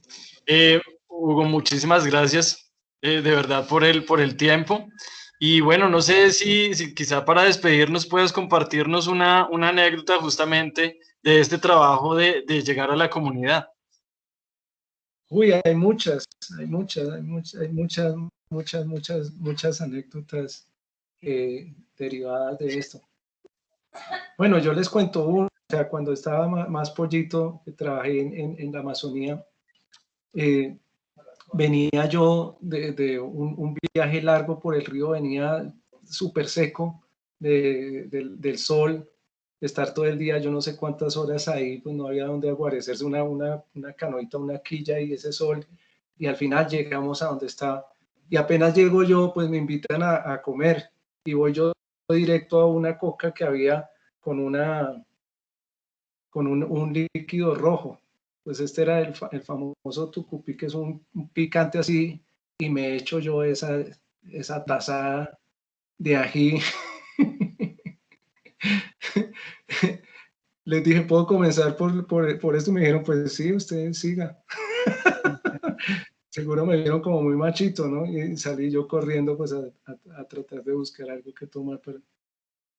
Hugo, muchísimas gracias de verdad por el tiempo. Y bueno, no sé si quizá para despedirnos puedes compartirnos una anécdota justamente de este trabajo de llegar a la comunidad. Uy, hay muchas, muchas anécdotas derivadas de esto. Bueno, yo les cuento una, o sea, cuando estaba más pollito, que trabajé en la Amazonía, eh, venía yo de un viaje largo por el río, venía súper seco del sol, de estar todo el día, yo no sé cuántas horas ahí, pues no había donde aguarecerse, una canoita, una quilla y ese sol, y al final llegamos a donde estaba. Y apenas llego yo, pues me invitan a comer, y voy yo directo a una coca que había con un líquido rojo. Pues este era el famoso tucupí, que es un picante así, y me echo yo esa taza de ají. Les dije, ¿puedo comenzar por esto? Y me dijeron, pues sí, usted siga. Seguro me vieron como muy machito, ¿no? Y salí yo corriendo pues a tratar de buscar algo que tomar.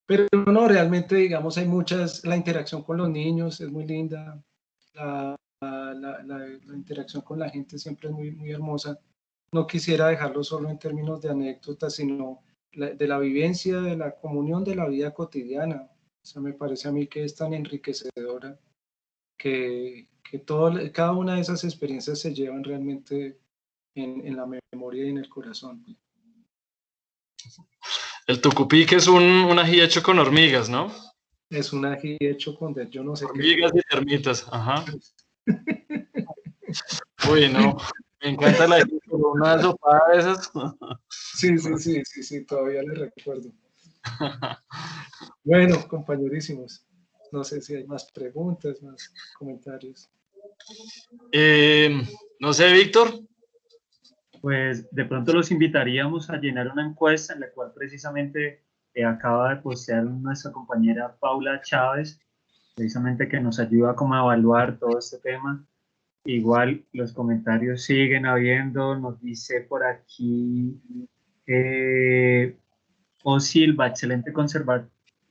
Pero no, realmente, digamos, hay muchas, la interacción con los niños es muy linda, la interacción con la gente siempre es muy hermosa. No quisiera dejarlo solo en términos de anécdotas, sino de la vivencia, de la comunión de la vida cotidiana. O sea, me parece a mí que es tan enriquecedora que cada una de esas experiencias se llevan realmente en la memoria y en el corazón. El tucupí, que es un ají hecho con hormigas, ¿no? Es un ají hecho con yo no sé qué. Hormigas y termitas, ajá. Uy, no, me encanta la ají, pero una sopa de esas. Sí, todavía le recuerdo. Bueno, compañerísimos, no sé si hay más preguntas, más comentarios. Eh, no sé, Víctor. Pues de pronto los invitaríamos a llenar una encuesta en la cual precisamente acaba de postear nuestra compañera Paula Chávez, precisamente que nos ayuda como a evaluar todo este tema. Igual los comentarios siguen habiendo, nos dice por aquí O Silva, excelente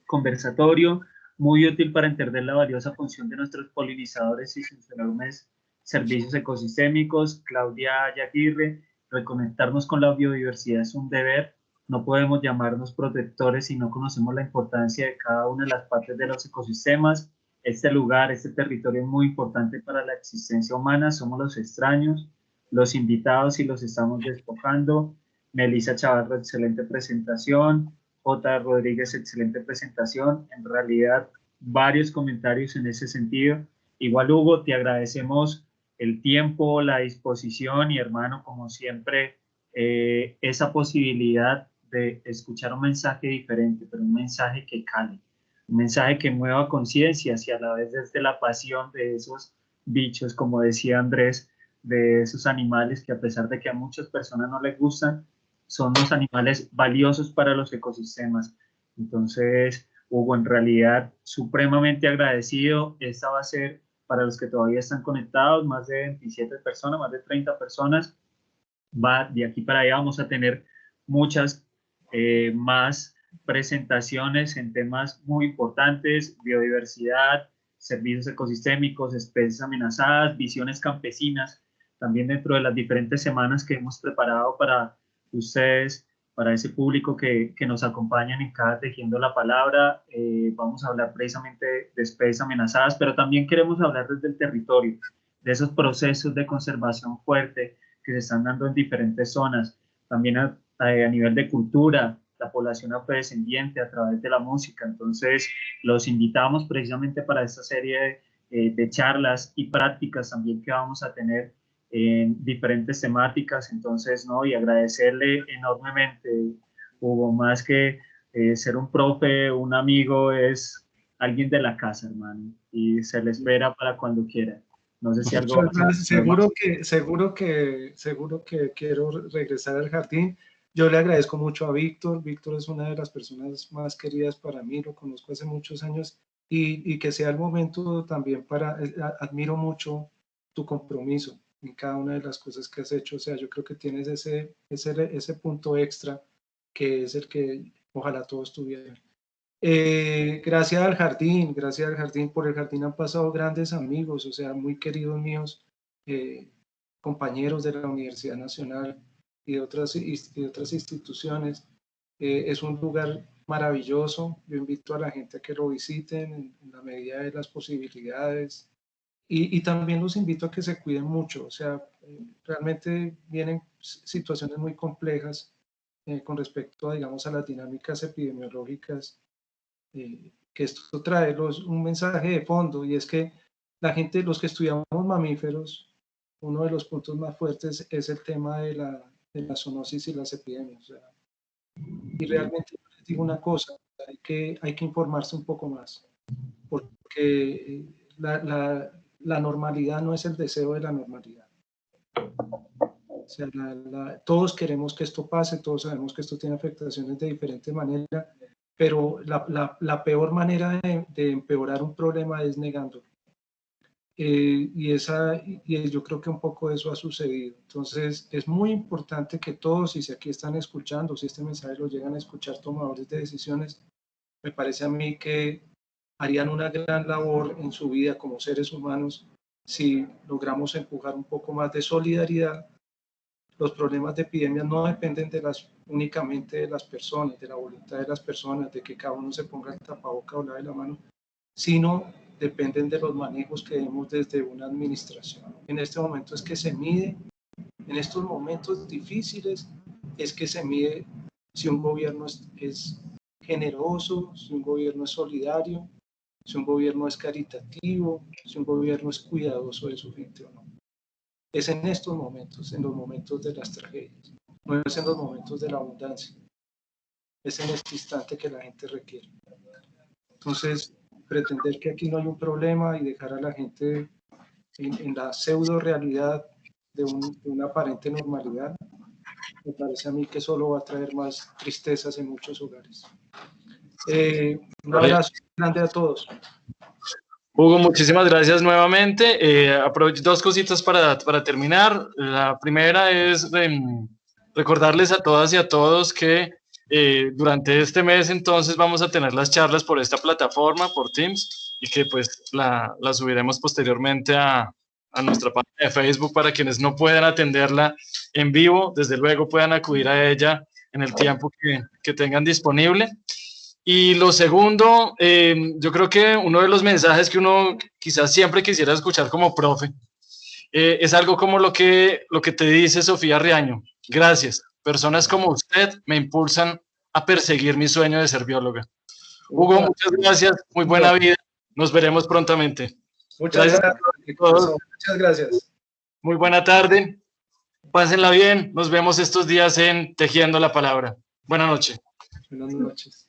conversatorio, muy útil para entender la valiosa función de nuestros polinizadores y sus enormes servicios ecosistémicos. Claudia Yaguirre, reconectarnos con la biodiversidad es un deber. No podemos llamarnos protectores si no conocemos la importancia de cada una de las partes de los ecosistemas. Este lugar, este territorio es muy importante para la existencia humana. Somos los extraños, los invitados y los estamos despojando. Melissa Chavarro, excelente presentación. J. Rodríguez, excelente presentación. En realidad, varios comentarios en ese sentido. Igual, Hugo, te agradecemos el tiempo, la disposición y, hermano, como siempre, esa posibilidad de escuchar un mensaje diferente, pero un mensaje que cale, un mensaje que mueva conciencias y a la vez desde la pasión de esos bichos, como decía Andrés, de esos animales que a pesar de que a muchas personas no les gustan, son unos animales valiosos para los ecosistemas. Entonces, Hugo, en realidad, supremamente agradecido. Esta va a ser, para los que todavía están conectados, más de 27 personas, más de 30 personas. De aquí para allá vamos a tener muchas más presentaciones en temas muy importantes: biodiversidad, servicios ecosistémicos, especies amenazadas, visiones campesinas, también dentro de las diferentes semanas que hemos preparado para ustedes, para ese público que nos acompañan en cada Tejiendo la Palabra. Vamos a hablar precisamente de especies amenazadas, pero también queremos hablar desde el territorio, de esos procesos de conservación fuerte que se están dando en diferentes zonas, también a nivel de cultura, la población afrodescendiente a través de la música. Entonces, los invitamos precisamente para esta serie de charlas y prácticas también que vamos a tener en diferentes temáticas. Entonces, ¿no? Y agradecerle enormemente, Hugo, más que ser un profe, un amigo, es alguien de la casa, hermano, y se le espera para cuando quiera. No sé si algo Muchas gracias. más. Seguro que quiero regresar al jardín. Yo le agradezco mucho a Víctor. Víctor es una de las personas más queridas para mí. Lo conozco hace muchos años y que sea el momento también admiro mucho tu compromiso en cada una de las cosas que has hecho. O sea, yo creo que tienes ese punto extra que es el que ojalá todos tuvieran. Gracias al jardín, por el jardín han pasado grandes amigos, o sea, muy queridos míos, compañeros de la Universidad Nacional y de otras instituciones. Es un lugar maravilloso, yo invito a la gente a que lo visiten en la medida de las posibilidades y también los invito a que se cuiden mucho, o sea, realmente vienen situaciones muy complejas con respecto a, digamos, a las dinámicas epidemiológicas, que esto trae un mensaje de fondo, y es que la gente, los que estudiamos mamíferos, uno de los puntos más fuertes es el tema de la zoonosis y las epidemias. O sea, y realmente les digo una cosa, hay que informarse un poco más, porque la normalidad no es el deseo de la normalidad. O sea, todos queremos que esto pase, todos sabemos que esto tiene afectaciones de diferente manera, pero la peor manera de empeorar un problema es negándolo. Y yo creo que un poco eso ha sucedido. Entonces, es muy importante que todos, si aquí están escuchando, si este mensaje lo llegan a escuchar tomadores de decisiones, me parece a mí que harían una gran labor en su vida como seres humanos si logramos empujar un poco más de solidaridad. Los problemas de epidemia no dependen únicamente de las personas, de la voluntad de las personas, de que cada uno se ponga el tapaboca o lave la mano, sino dependen de los manejos que demos desde una administración. En este momento es que se mide, en estos momentos difíciles, es que se mide si un gobierno es generoso, si un gobierno es solidario, si un gobierno es caritativo, si un gobierno es cuidadoso de su gente o no. Es en estos momentos, en los momentos de las tragedias, no es en los momentos de la abundancia, es en este instante que la gente requiere. Entonces, pretender que aquí no hay un problema y dejar a la gente en la pseudo realidad de una aparente normalidad, me parece a mí que solo va a traer más tristezas en muchos hogares. Un abrazo grande a todos. Hugo, muchísimas gracias nuevamente. Aprovecho dos cositas para terminar. La primera es recordarles a todas y a todos que durante este mes entonces vamos a tener las charlas por esta plataforma, por Teams, y que pues la subiremos posteriormente a nuestra página de Facebook para quienes no puedan atenderla en vivo, desde luego puedan acudir a ella en el tiempo que tengan disponible. Y lo segundo, yo creo que uno de los mensajes que uno quizás siempre quisiera escuchar como profe es algo como lo que te dice Sofía Riaño. Gracias. Personas como usted me impulsan a perseguir mi sueño de ser bióloga. Hugo, muchas gracias. Muy buena vida. Nos veremos prontamente. Muchas gracias a todos. Muchas gracias. Muy buena tarde. Pásenla bien. Nos vemos estos días en Tejiendo la Palabra. Buenas noches. Buenas noches.